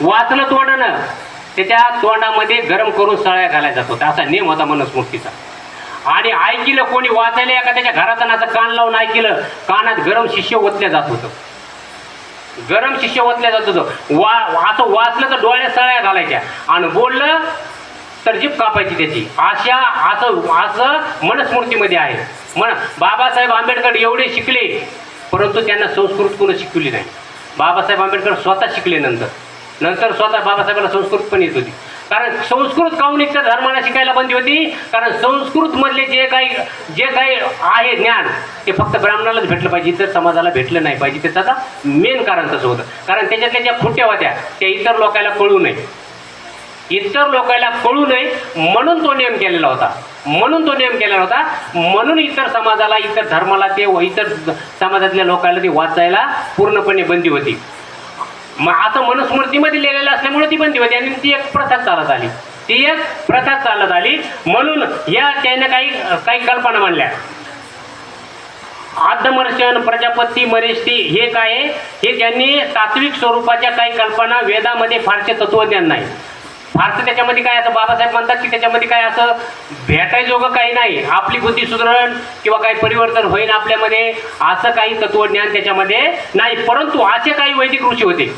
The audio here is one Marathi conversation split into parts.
वाचलं तोंडानं, त्याच्या तोंडामध्ये गरम करून सळ्या घालायला जात होता, असा नियम होता मनुस्मृतीचा. आणि ऐकिलं कोणी वाचायला एखाद्याच्या घरात असं कान लावून ऐकिलं, कानात गरम शिष्य ओतल्या जात होतं, गरम शिष्य ओतल्या जात होतं. असं वाचलं तर डोळ्यात सळ्या घालायच्या आणि बोललं तर जीभ कापायची त्याची. असं मनुस्मृतीमध्ये आहे. बाबासाहेब आंबेडकर एवढे शिकले, परंतु त्यांना संस्कृत कोणी शिकवली नाही. बाबासाहेब आंबेडकर स्वतः शिकले, नंतर स्वतः बाबासाहेबांना संस्कृत पण येत होती. कारण संस्कृत काहून इतर धर्माला शिकायला बंदी होती? कारण संस्कृतमधले जे काही आहे ज्ञान, ते फक्त ब्राह्मणालाच भेटलं पाहिजे, इतर समाजाला भेटलं नाही पाहिजे. त्याचा मेन कारण तसं होतं. कारण त्याच्यातल्या ज्या खुट्या होत्या त्या इतर लोकांना कळू नये, म्हणून तो नियम केलेला होता. म्हणून इतर समाजाला, इतर धर्माला, ते इतर समाजातल्या लोकांना ते वाचायला पूर्णपणे बंदी होती. मग असं मनुस्मृतीमध्ये लिहिलेलं असल्यामुळे ती बंदी होती आणि ती एक प्रथा चालत आली. म्हणून त्याने काही कल्पना मांडल्या. आद्यमर्शन, प्रजापती, मरिष्ठी हे काय आहे? हे त्यांनी तात्विक स्वरूपाच्या काही कल्पना, वेदामध्ये फारसे तत्वज्ञान नाही, फारसं त्याच्यामध्ये काय असं बाबासाहेब म्हणतात की त्याच्यामध्ये काय असं भेटायजोगं काही नाही. आपली बुद्धी सुधारण किंवा काही परिवर्तन होईल आपल्यामध्ये, असं काही तत्वज्ञान त्याच्यामध्ये नाही. परंतु असे काही वैदिक ऋषी होते,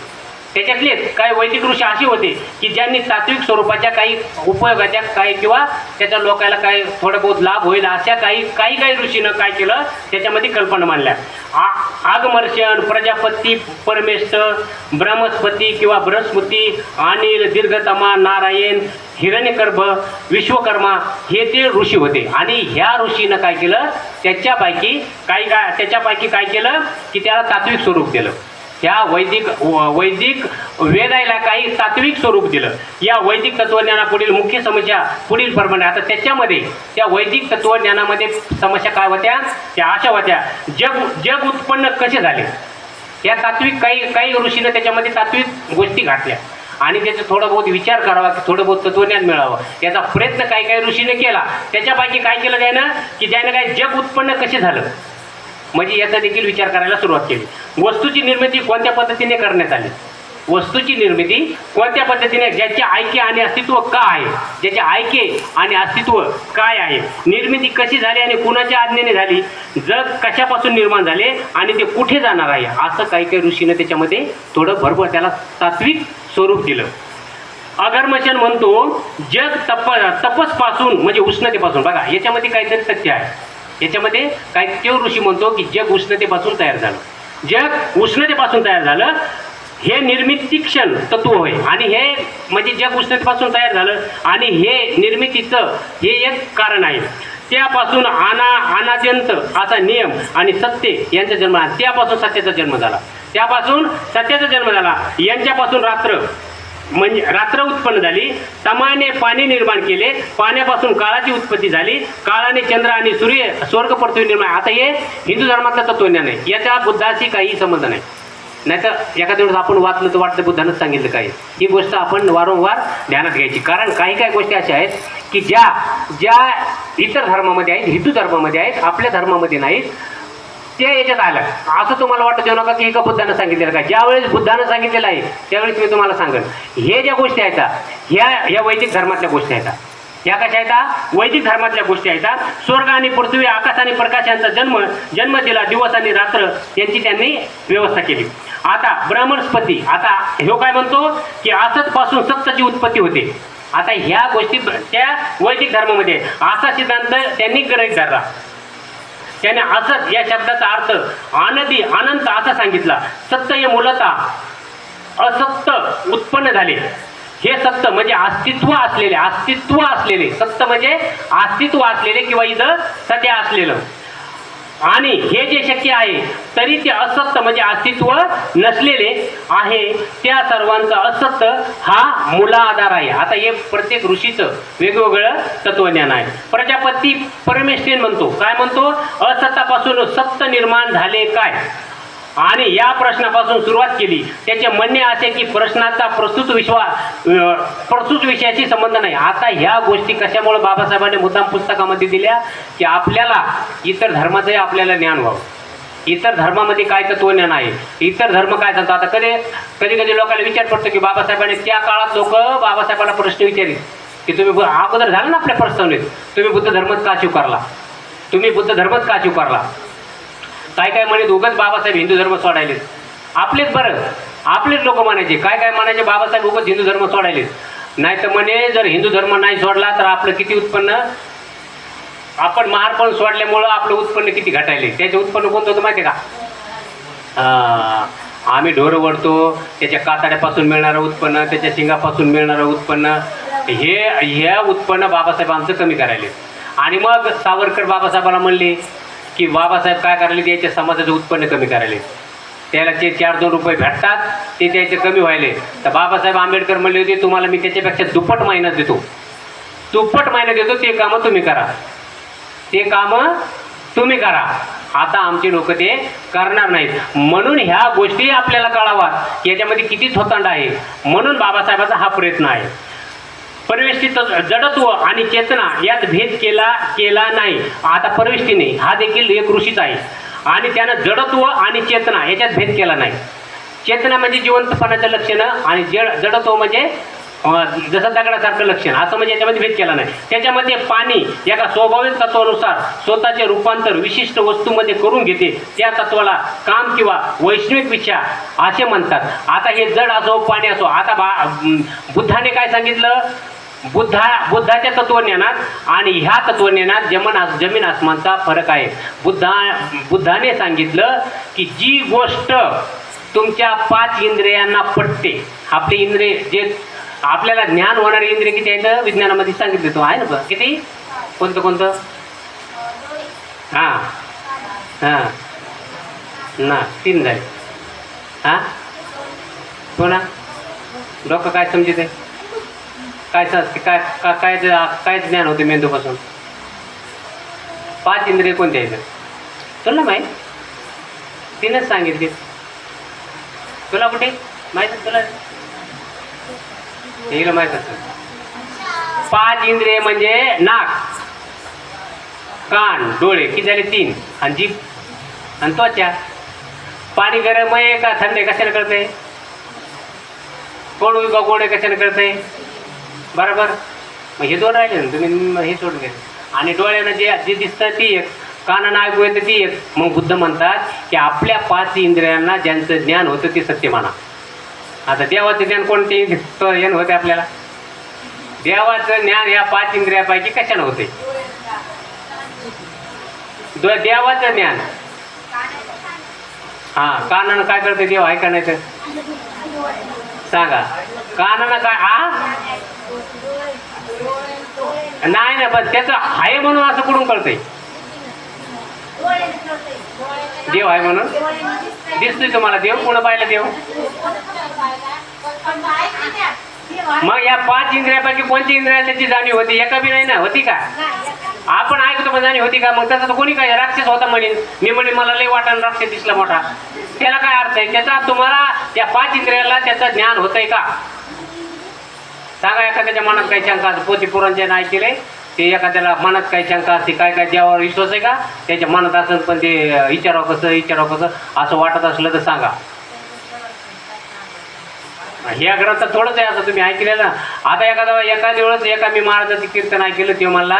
त्याच्यातलेच काही वैदिक ऋषी असे होते की ज्यांनी तात्विक स्वरूपाच्या काही उपयोगाच्या काही किंवा त्याच्या लोकांना काही थोडं बहुत लाभ होईल अशा काही ऋषीनं काय केलं, त्याच्यामध्ये कल्पना मांडल्या. आगमर्षण, प्रजापती, परमेश्वर, ब्रह्मस्पती किंवा बृहस्पती, अनिल, दीर्घतमा, नारायण, हिरण्यगर्भ, विश्वकर्मा हे ते ऋषी होते. आणि ह्या ऋषीनं काय केलं, त्याच्यापैकी काय केलं की त्याला तात्विक स्वरूप दिलं. त्या वैदिक वेदाला काही तात्विक स्वरूप दिलं. या वैदिक तत्वज्ञानापुढील मुख्य समस्या पुढील प्रमाणे. आता त्याच्यामध्ये त्या वैदिक तत्वज्ञानामध्ये समस्या काय होत्या? त्या अशा होत्या, जग उत्पन्न कसे झाले. या तात्विक काही ऋषीनं त्याच्यामध्ये तात्विक गोष्टी घातल्या आणि त्याचा थोडा बहुत विचार करावा, की थोडं बहुत तत्वज्ञान मिळावं याचा प्रयत्न काही ऋषीने केला. त्याच्यापैकी काय केलं त्यानं की त्यानं काय जग उत्पन्न कसे झालं म्हणजे याचा देखील विचार करायला सुरुवात केली. वस्तूची निर्मिती कोणत्या पद्धतीने करण्यात आली, ज्याचे ऐक्य आणि अस्तित्व का आहे, काय आहे, निर्मिती कशी झाली आणि कुणाच्या आज्ञेने झाली, जग कशापासून निर्माण झाले आणि ते कुठे जाणार आहे, असं काही ऋषीने त्याच्यामध्ये थोडं भरपूर त्याला तात्विक स्वरूप दिलं. अगर्मशन म्हणतो जग तपसपासून म्हणजे उष्णतेपासून. बघा याच्यामध्ये काहीतरी तथ्य आहे. याच्यामध्ये काही तो ऋषी म्हणतो की जग उष्णतेपासून तयार झालं. हे निर्मितीक्षण तत्व होय आणि हे म्हणजे जग उष्णतेपासून तयार झालं आणि हे निर्मितीचं हे एक कारण आहे. त्यापासून अनाद्यंत असा नियम आणि सत्य यांचा जन्म झाला. त्यापासून सत्याचा जन्म झाला. यांच्यापासून रात्र उत्पन्न झाली. तमाने पाणी निर्माण केले. पाण्यापासून काळाची उत्पत्ती झाली. काळाने चंद्र आणि सूर्य, स्वर्ग, पृथ्वी निर्माण. आता हे हिंदू धर्मातलं तत्वज्ञान आहे. याच्या बुद्धाशी काही संबंध नाही. नाहीतर एखाद्या वेळेस आपण वाचलं तर वाटतं बुद्धानंच सांगितलं काय. ही गोष्ट आपण वारंवार ध्यानात घ्यायची. कारण काही गोष्टी अशा आहेत की ज्या इतर धर्मामध्ये आहेत, हिंदू धर्मामध्ये आहेत, आपल्या धर्मामध्ये नाहीत, त्या याच्यात आलं. असं तुम्हाला वाटत येऊ नका की एका बुद्धानं सांगितलेलं काय. ज्यावेळेस बुद्धानं सांगितलेलं आहे त्यावेळेस मी तुम्हाला सांगेन हे ज्या गोष्टी आहेत ह्या वैदिक धर्मातल्या गोष्टी आहेत. ह्या कशा आहेत? वैदिक धर्मातल्या गोष्टी आहेत. स्वर्ग आणि पृथ्वी, आकाश आणि प्रकाश यांचा जन्म दिला. दिवस आणि रात्र यांची त्यांनी व्यवस्था केली. आता ब्रह्मस्पती, आता ह्यो काय म्हणतो की असत पासून सत्ताची उत्पत्ती होते. आता ह्या गोष्टी त्या वैदिक धर्मामध्ये असा सिद्धांत त्यांनी गृहीत धरला. त्याने असत या शब्दाचा अर्थ अनदी, अनंत असा सांगितला. सत्य हे मूलतः असत्य उत्पन्न झाले. हे सत्य म्हणजे अस्तित्व असलेले सत्य म्हणजे अस्तित्व असलेले किंवा इथं सध्या असलेलं. आणि हे जे शक्य आहे तरी ते असत्य म्हणजे अस्तित्व नसलेले आहे. त्या सर्वांचा असत्य हा मूलाधार आहे. आता हे प्रत्येक ऋषीचं वेगवेगळं तत्वज्ञान आहे. प्रजापती परमेश्वर म्हणतो, काय म्हणतो? असत्यापासून सत्य निर्माण झाले काय, आणि या प्रश्नापासून सुरुवात केली. त्याचे म्हणणे असे की प्रश्नाचा प्रस्तुत विषयाशी संबंध नाही. आता ह्या गोष्टी कशामुळे बाबासाहेबांनी मुद्दाम पुस्तकामध्ये दिल्या की आपल्याला इतर धर्माचंही आपल्याला ज्ञान व्हावं. इतर धर्मामध्ये काय तत्वज्ञान आहे, इतर धर्म काय सांगतो. आता कधी कधी लोकांना विचार पडतो की बाबासाहेबांनी त्या काळात लोक बाबासाहेबांना प्रश्न विचारले की तुम्ही अगोदर झालं ना आपल्या प्रस्तावनेत, तुम्ही बुद्ध धर्मच का स्वीकारला, तुम्ही बुद्ध धर्मच का स्वीकारला. काय म्हणत उगाच बाबासाहेब हिंदू धर्म सोडायले, आपलेच बरं आपलेच लोक म्हणायचे, काय म्हणायचे बाबासाहेब उगाच हिंदू धर्म सोडायले. नाही तर म्हणे जर हिंदू धर्म नाही सोडला तर आपलं किती उत्पन्न, आपण महारपण सोडल्यामुळं आपलं उत्पन्न किती घटायले. त्याचे उत्पन्न कोणतं होतं माहिती आहे का, आम्ही ढोरं वडतो त्याच्या कातड्यापासून मिळणारं उत्पन्न, त्याच्या शिंगापासून मिळणारं उत्पन्न, हे उत्पन्न बाबासाहेब आमचं कमी करायले. आणि मग सावरकर बाबासाहेबाला म्हणले की बाबासाहेब काय करायले, त्याच्या समाजाचं उत्पन्न कमी करायले, त्याला ते 4-2 रुपये भेटतात ते त्याचे कमी व्हायले. तर बाबासाहेब आंबेडकर म्हणले होते तुम्हाला मी त्याच्यापेक्षा दुप्पट मेहनत देतो, दुप्पट मेहनत देतो, ते कामं तुम्ही करा, ते कामं तुम्ही करा. आता आमचे लोक ते करणार नाहीत. म्हणून ह्या गोष्टी आपल्याला कळाव्यात याच्यामध्ये किती थोतांड आहे. म्हणून बाबासाहेबांचा हा प्रयत्न आहे. परिवेष्टित जडत्व आणि चेतना यात भेद केला नाही. आता परिवेष्टी नाही, हा देखील एक ऋषीच आहे आणि त्यानं जडत्व आणि चेतना याच्यात भेद केला नाही. चेतना म्हणजे जिवंतपणाचं लक्षण आणि जडत्व म्हणजे जसं दगडासारखं लक्षण, असं म्हणजे याच्यामध्ये भेद केला नाही. त्याच्यामध्ये पाणी एका स्वाभाविक तत्वानुसार स्वतःचे रूपांतर विशिष्ट वस्तूमध्ये करून घेते, त्या तत्वाला काम किंवा वैश्विक विचार असे म्हणतात. आता हे जड असो पाणी असो, आता बुद्धाने काय सांगितलं, बुद्धाच्या तत्वज्ञानात आणि ह्या तत्वज्ञानात जमीन आसमानचा फरक आहे. बुद्धाने सांगितलं की जी गोष्ट तुमच्या 5 इंद्रियांना पटते, आपले इंद्रिय जे आपल्याला ज्ञान होणारे इंद्रिय किती आहेत विज्ञानामध्ये सांगितले तो आहे ना, बघ किती, कोणतं हां ना 3 झाले. हां हो ना, डोकं काय समजते, काय ज्ञान होते मेंदूपासून. 5 इंद्रिय कोणते आहेत तुला माहीत, 3च सांगितले. तुला कुठे माहीत, तुला हिला माहीत असेल. 5 इंद्रिय म्हणजे नाक, कान, डोळे किती झाले 3, आणि जीभ आणि त्वचा. पाणी गरम आहे का थंड आहे कशाला कळतंय, कडू का गोड आहे कशाला कळतंय, बरोबर. मग हे 2 राहिले ना, तुम्ही हे सोडून घ्या. आणि डोळ्यानं जे दिसतं ती एक, कानानं ऐकू येतं ती एक. मग बुद्ध म्हणतात की आपल्या 5 इंद्रियांना ज्यांचं ज्ञान होतं ते सत्य माना. आता देवाचं ज्ञान कोणते येणं होते आपल्याला, देवाचं ज्ञान या 5 इंद्रियापैकी कशानं होते, देवाचं ज्ञान. हां कानानं काय करते देव आहे का नाही तर सांगा, कानानं काय नाही ना, पण त्याचं आहे म्हणून असं कुठून कळतंय, देव आहे म्हणून दिसतोय तुम्हाला देव, कोण पाहिलं देव. मग या 5 इंद्रियापैकी कोणती इंद्रिया त्याची जाणीव होती, एका बी नाही ना, होती का. आपण ऐकतो पण जाणीव होती का. मग त्याचा तर कोणी काय राक्षस होता म्हणेन, मी म्हणे मला लय वाटाण राक्षस दिसला मोठा, त्याला काय अर्थ आहे त्याचा. तुम्हाला त्या 5 इंद्रियाला त्याचं ज्ञान होतंय का सांगा. एखाद्याच्या मनात काही शंका, पोथी पुराणचे नाही केले ते, एखाद्याला मनात काही शंका असते, काय देवावर विश्वास आहे का, त्याच्या मनात असं पण ते विचारावं कसं असं वाटत असलं तर सांगा. ह्या ग्रंथ थोडंच आहे असं तुम्ही ऐकलेलं ना. आता एखाद्या वेळेस एका मी महाराजाचं कीर्तन ऐकलं, ते मला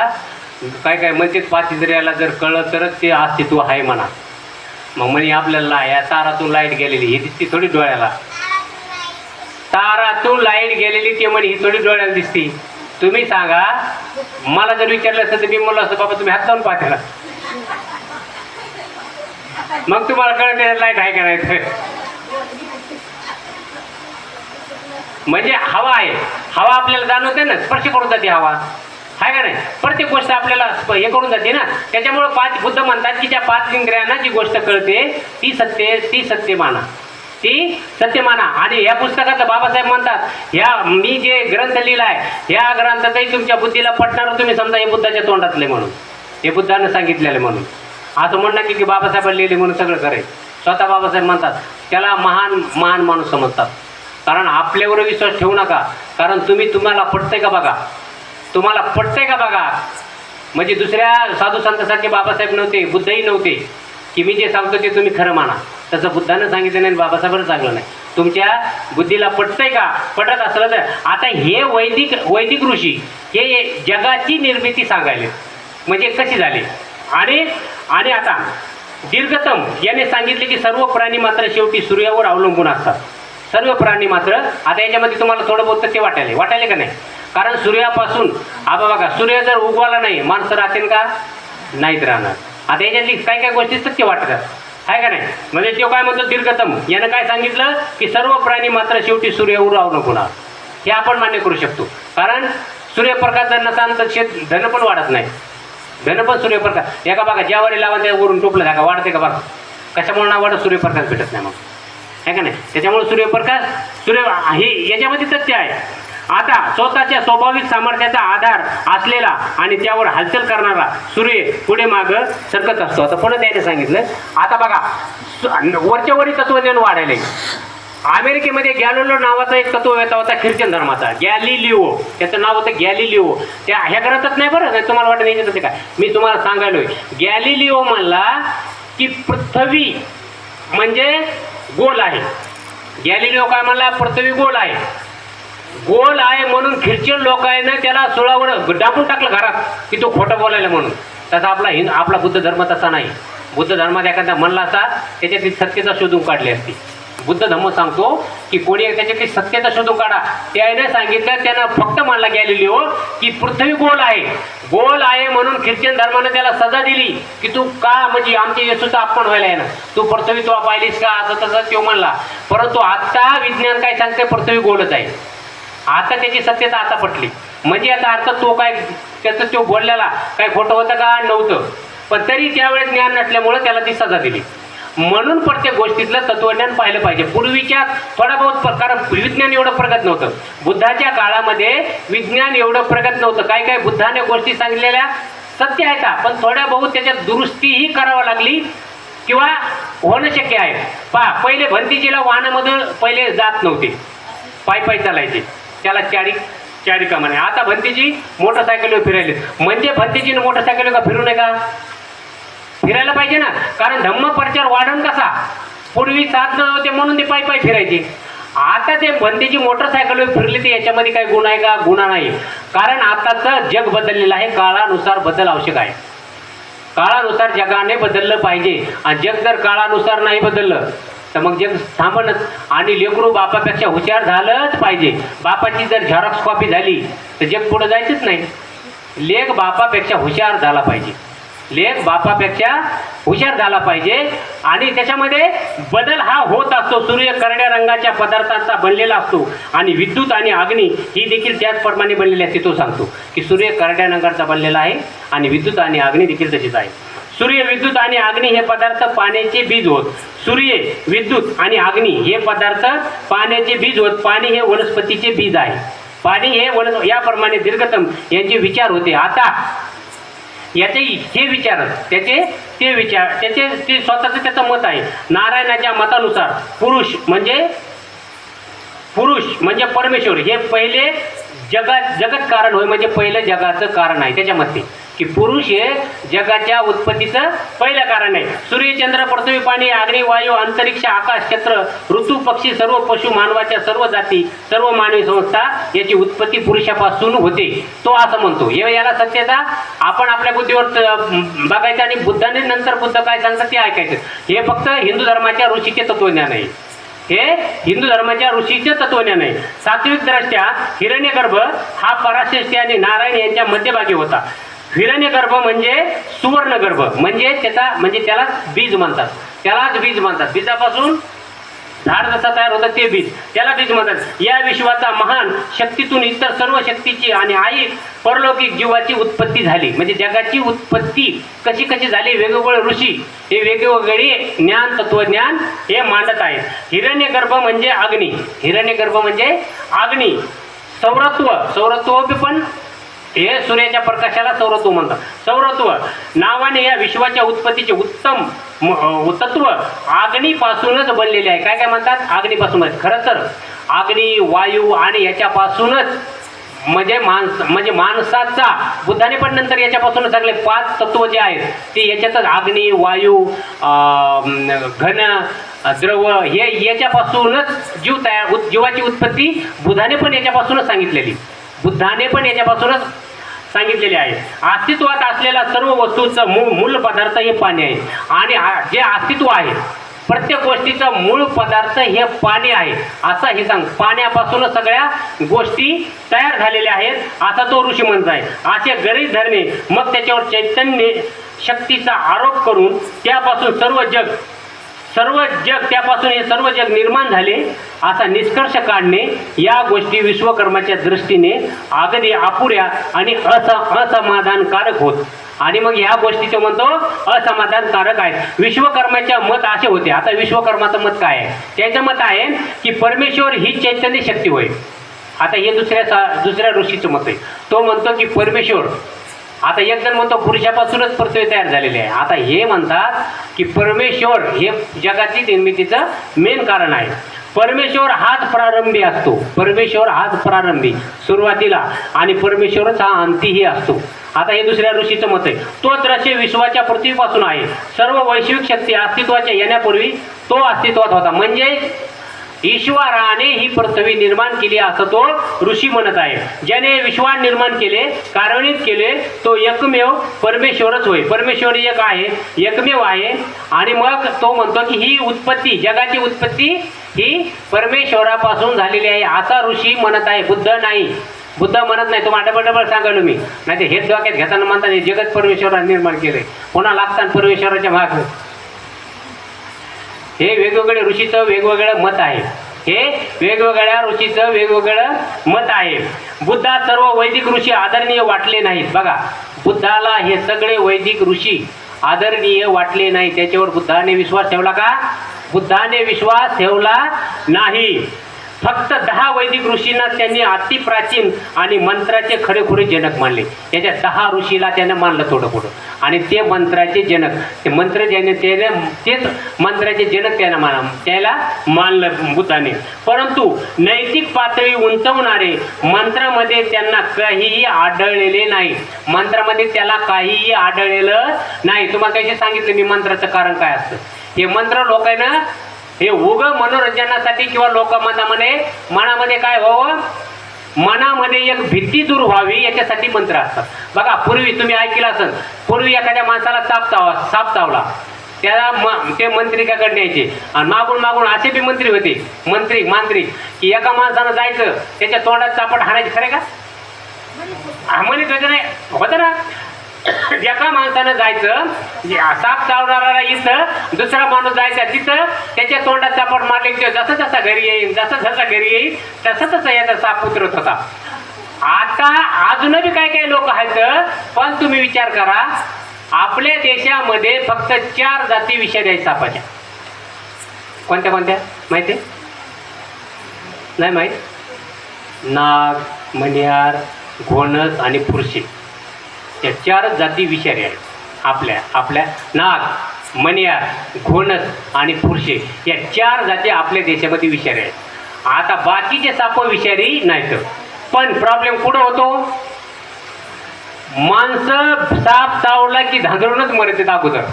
काय म्हणते 5 इंद्रियाला जर कळलं तरच ते अस्तित्व आहे म्हणा. मग म्हणे आपल्याला या तारातून लाईट गेलेली ही दिसती थोडी डोळ्याला, तारातून लाईट गेलेली ते म्हणे ही थोडी डोळ्याला दिसती. तुम्ही सांगा, मला जर विचारलं असतं तर मी म्हणलं असतं बाबा तुम्ही हात लावून पाहते ना, मग तुम्हाला कळत लाईट आहे का नाही. म्हणजे हवा आहे, हवा आपल्याला जाणवते ना, स्पर्श करून जाते हवा आहे का नाही. प्रत्येक गोष्ट आपल्याला हे करून जाते ना. त्याच्यामुळे बुद्ध म्हणतात की त्या 5 इंद्रियांना जी गोष्ट कळते ती सत्य माना, ती सत्य माना. आणि या पुस्तकात बाबासाहेब म्हणतात, ह्या मी जे ग्रंथ लिहिलाय ह्या ग्रंथातही तुमच्या बुद्धीला पटणार, तुम्ही समजा हे बुद्धाच्या तोंडातले म्हणून, हे बुद्धानं सांगितलेले म्हणून. असं म्हणणं की बाबासाहेबांनी लिहिले म्हणून सगळं करे. स्वतः बाबासाहेब म्हणतात त्याला महान माणूस समजतात. कारण आपल्यावर विश्वास ठेवू नका, कारण तुम्हाला पटतंय का बघा, तुम्हाला पटतंय का बघा. म्हणजे दुसऱ्या साधू संतांसारखे बाबासाहेब नव्हते, बुद्धही नव्हते की मी जे सांगतो ते तुम्ही खरं माना. तसं बुद्धानं सांगितलं नाही, बाबासाहेबांना सांगलं नाही. तुमच्या बुद्धीला पटतंय का? पटत असलं तर आता हे वैदिक ऋषी हे जगाची निर्मिती सांगायले म्हणजे कशी झाली. आणि आता दीर्घतम याने सांगितले की सर्व प्राणी मात्र शेवटी सूर्यावर अवलंबून असतात. सर्व प्राणी मात्र, आता याच्यामध्ये तुम्हाला थोडं बहुत ते वाटायले का नाही? कारण सूर्यापासून बघा, सूर्य जर उगवाला नाही माणसं राहतील का? नाहीत राहणार. आता याच्यातली काय काय गोष्टी सत्य वाटतात आहे का नाही? म्हणजे तो काय म्हणतो दीर्घतम यानं काय सांगितलं की सर्व प्राणी मात्र शेवटी सूर्यावर अवलंबून आहे. हे आपण मान्य करू शकतो. कारण सूर्यप्रकाश जर नसाल तर धन पण वाढत नाही. धन पण सूर्यप्रकाश एका बघा ज्यावर लावा त्यावरून टोपलं का वाढते का बघा? कशामुळे ना वाढत? सूर्यप्रकाश भेटत नाही मग आहे का नाही? त्याच्यामुळे सूर्य हे याच्यामध्ये सत्य आहे. आता स्वतःच्या स्वाभाविक सामर्थ्याचा आधार असलेला आणि त्यावर हालचाल करणारा सूर्य पुढे मागं सरकत असतो. आता पुन्हा त्याने सांगितलं. आता बघा वरच्या वरी तत्वज्ञान वाढायला. अमेरिकेमध्ये गॅलिलिओ नावाचा एक तत्ववेत्ता होता ख्रिश्चन धर्माचा, गॅलिलिओ. त्याचं नाव होतं गॅलिलिओ. त्या ह्या घरातच नाही बरं, नाही तुम्हाला वाटत याच्यात ते काय मी तुम्हाला सांगायलोय. गॅलिलिओ म्हणला की पृथ्वी म्हणजे गोल आहे. गॅलिलिओ काय म्हणला? पृथ्वी गोल आहे. गोल आहे म्हणून ख्रिश्चन लोक आहे ना त्याला सुळावर डाकून टाकलं घरात की तो खोटं बोलायला म्हणून. तसा आपला बुद्ध धर्म तसा नाही. बुद्ध धर्मात एखादा म्हणला असा त्याच्यातली सत्यता शोधून काढली असती. बुद्ध धर्म सांगतो की कोणी त्याच्यातली सत्यता शोधून काढा. त्याने सांगितलं, त्यानं फक्त म्हणला गॅलिलिओ की पृथ्वी गोल आहे. गोल आहे म्हणून ख्रिश्चन धर्माने त्याला सजा दिली की तू का म्हणजे आमच्या येशूचा अपमान व्हायला आहे ना, तू पृथ्वी तो पाहिलीस का असं तसं तो म्हणला. परंतु आता विज्ञान काय सांगते? पृथ्वी गोलच आहे. आता त्याची सत्यता आता पटली. म्हणजे याचा अर्थ तो काय त्याचं तो बोललेला काय खोटं होतं का? नव्हतं. पण तरी त्यावेळेस ज्ञान नसल्यामुळे त्याला ती सजा दिली. म्हणून प्रत्येक गोष्टीतलं तत्वज्ञान पाहिलं पाहिजे. पूर्वीच्या थोडा बहुत कारण विज्ञान एवढं प्रगत नव्हतं. बुद्धाच्या काळामध्ये विज्ञान एवढं प्रगत नव्हतं. काय काय बुद्धाने गोष्टी सांगितलेल्या सत्य आहेत, पण थोड्या बहुत त्याच्यात दुरुस्तीही करावी लागली किंवा होणं शक्य आहे. पहिले भंतीजीला वाहनामधून पहिले जात नव्हते, पायी चालायचे. त्याला चारिका म्हणे. आता भंतीजी मोटरसायकलवर फिरायले. म्हणजे भंतीजीने मोटरसायकलवर का फिरू नये का? फिरायला पाहिजे ना. कारण धम्मप्रचार वाढन कसा? पूर्वी साधनं होते म्हणून ते पायी फिरायचे. आता ते भंतीजी मोटरसायकलवर फिरले ते याच्यामध्ये काही गुन्हा आहे का? गुन्हा नाही. कारण आताचं जग बदललेलं आहे. काळानुसार बदल आवश्यक आहे. काळानुसार जगाने बदललं पाहिजे. आणि जग जर काळानुसार नाही बदललं तर मग जग थांबणच. आणि लेकरू बापापेक्षा हुशार झालंच पाहिजे. बापाची जर झेरॉक्स कॉपी झाली तर जग पुढे जायचंच नाही. लेक बापापेक्षा हुशार झाला पाहिजे. लेक बापापेक्षा हुशार झाला पाहिजे. आणि त्याच्यामध्ये बदल हा होत असतो. सूर्य करड्या रंगाच्या पदार्थांचा बनलेला असतो आणि विद्युत आणि अग्नी ही देखील त्याचप्रमाणे बनलेली असते. तो सांगतो की सूर्य करड्या रंगाचा बनलेला आहे आणि विद्युत आणि अग्नी देखील तशीच आहे. सूर्य, विद्युत आणि अग्नी हे पदार्थ पाण्याचे बीज होत. सूर्य, विद्युत आणि अग्नी हे पदार्थ पाण्याचे बीज होत. पाणी हे वनस्पतीचे बीज आहे. पाणी हे याप्रमाणे दीर्घतम यांचे विचार होते. आता याचे हे विचार त्याचे ते स्वतःचं त्याचं मत आहे. नारायणाच्या मतानुसार पुरुष म्हणजे परमेश्वर हे पहिले जगत कारण होय. म्हणजे पहिलं जगाचं कारण आहे. त्याच्यामध्ये की पुरुष हे जगाच्या उत्पत्तीचं पहिलं कारण आहे. सूर्य, चंद्र, पृथ्वी, पाणी, अग्नी, वायू, अंतरिक्ष, आकाश, क्षेत्र, ऋतू, पक्षी, सर्व पशु, मानवाच्या सर्व जाती, सर्व मानवी संस्था याची उत्पत्ती पुरुषापासून होते. तो असं म्हणतो. याला सत्यता आपण आपल्या बुद्धीवर बघायचं आणि बुद्धाने नंतर बुद्ध काय सांगतात ते ऐकायचं. हे फक्त हिंदू धर्माच्या ऋषीचे तत्वज्ञान आहे. हे हिंदू धर्माच्या ऋषीचे तत्वज्ञान आहे. सात्विक दृष्ट्या हिरण्यगर्भ हा पराशक्ती आणि नारायण यांच्या मध्यभागी होता. हिरण्यगर्भ म्हणजे सुवर्णगर्भ म्हणजे त्यालाच बीज म्हणतात. बीजापासून झाड जसा तयार होतं ते बीज, त्याला बीज म्हणतात. या विश्वाचा महान शक्तीतून इतर सर्व शक्तीची आणि आई परलौकिक जीवाची उत्पत्ती झाली. म्हणजे जगाची उत्पत्ती कशी झाली वेगवेगळे ऋषी हे वेगवेगळे तत्वज्ञान हे मांडत आहेत. हिरण्यगर्भ म्हणजे अग्नी. सौरत्व पण हे सूर्याच्या प्रकाशाला सौरत्व म्हणतात. सौरत्व नावाने या विश्वाच्या उत्पत्तीचे उत्तम तत्व अग्नीपासूनच बनलेले आहे. काय म्हणतात? अग्नीपासूनच. खरं तर अग्नी, वायू आणि याच्यापासूनच म्हणजे माणसाचा बुद्धाने पण नंतर याच्यापासून सगळे 5 तत्व जे आहेत ते याच्यातच अग्नी, वायू, घन, द्रव हे याच्यापासूनच जीवाची उत्पत्ती बुद्धाने पण याच्यापासूनच सांगितलेले आहे. अस्तित्वात असलेल्या सर्व वस्तूचं मूळ पदार्थ हे पाणी आहे. आणि जे अस्तित्व आहे प्रत्येक गोष्टीचा मूळ पदार्थ हे पाणी आहे असं हे सांग. पाण्यापासूनच सगळ्या गोष्टी तयार झालेल्या आहेत असा तो ऋषी म्हणत आहे. असे गरीब धरणे मग त्याच्यावर चैतन्य शक्तीचा आरोप करून त्यापासून सर्व जग निर्माण झाले असा निष्कर्ष काढणे या गोष्टी विश्वकर्माच्या दृष्टीने अगदी अपुऱ्या आणि असमाधानकारक होत. आणि मग ह्या गोष्टीचं म्हणतो असमाधानकारक आहे. विश्वकर्माच्या मत असे होते. आता विश्वकर्माचं मत काय आहे? त्याचं मत आहे की परमेश्वर ही चैतन्य शक्ती होय. आता हे दुसऱ्या ऋषीचं मत आहे. तो म्हणतो की परमेश्वर, आता एक जण म्हणतो पुरुषापासूनच पृथ्वी तयार झालेली आहे. आता हे म्हणतात की परमेश्वर हे जगाची निर्मितीचं मेन कारण आहे. परमेश्वर हाच प्रारंभी असतो. परमेश्वर हाच प्रारंभी सुरुवातीला आणि परमेश्वरच हा अंतीही असतो. आता हे दुसऱ्या ऋषीचं मत आहे. तो दृश्य विश्वाच्या पृथ्वीपासून आहे. सर्व वैश्विक शक्ती अस्तित्वाच्या येण्यापूर्वी तो अस्तित्वात होता. म्हणजे ईश्वराने ही पृथ्वी निर्माण केली असं तो ऋषी म्हणत आहे. ज्याने विश्वान निर्माण केले, कार्यान्वित केले तो एकमेव परमेश्वरच होय. परमेश्वर एक आहे, एकमेव आहे. आणि मग तो म्हणतो की ही उत्पत्ती, जगाची उत्पत्ती ही परमेश्वरापासून झालेली आहे असा ऋषी म्हणत आहे. बुद्ध नाही. बुद्ध म्हणत नाही. तुम्हाला डबल सांगायलो मी. नाही ते हेच डोक्यात घेताना म्हणतात जगत परमेश्वराने निर्माण केले, पुन्हा लागतात परमेश्वराच्या माग. हे वेगवेगळे ऋषीचं वेगवेगळं मत आहे. हे वेगवेगळ्या ऋषीचं वेगवेगळं मत आहे. बुद्धात सर्व वैदिक ऋषी आदरणीय वाटले नाहीत. बघा, बुद्धाला हे सगळे वैदिक ऋषी आदरणीय वाटले नाही. त्याच्यावर बुद्धाने विश्वास ठेवला का? बुद्धाने विश्वास ठेवला नाही. फक्त 10 वैदिक ऋषींना त्यांनी अतिप्राचीन आणि मंत्राचे खरेखुरे जनक मानले. याच्या 10 ऋषीला त्यानं मानलं थोडं पुढं. आणि ते मंत्राचे जनक, ते मंत्र ज्याने तेच मंत्राचे जनक त्याला मानलं बुद्धाने. परंतु नैतिक पातळी उंचवणारे मंत्रामध्ये त्यांना काहीही आढळलेले नाही. मंत्रामध्ये त्याला काहीही आढळलेलं नाही. तुम्हाला कशी सांगितलं मी मंत्राचं कारण काय असतं. हे मंत्र लोकांना हे उग मनोरंजनासाठी किंवा मनामध्ये काय व्हावं, मनामध्ये एक भीती दूर व्हावी याच्यासाठी मंत्र असतात. बघा, पूर्वी तुम्ही ऐकलं असेल, पूर्वी एखाद्या माणसाला साप चावला त्याला ते मंत्रिकाकडे यायचे. आणि मागून असे बी मंत्री होते, मांत्रिक की एका माणसानं जायचं त्याच्या तोंडात चापट हाणायची. खरे का? म्हणत होते नाही, होतं ना. एका माणसानं जायचं, साप चावणारा इथं, दुसरा माणूस जायचा तिथं, त्याच्या तोंडात चापट मारले की जसं घरी येईल तसं याचा साप उतरत होता. आता अजूनही काही लोक आहेत. पण तुम्ही विचार करा, आपल्या देशामध्ये फक्त 4 जाती विषारी आहेत सापाच्या. कोणत्या माहिती नाही? माहीत? नाग, मण्यार, घोणस आणि फुरशी. या 4 जाती विषारी आहेत. आपल्या नाग, मण्यार, घोणस आणि फुरशे या 4 जाती आपल्या देशामध्ये विषारी आहेत. आता बाकीचे साप विषारी नाहीत. पण प्रॉब्लेम कुठं होतो? माणसं साप चावला की धांदरूनच मरतात. अगोदर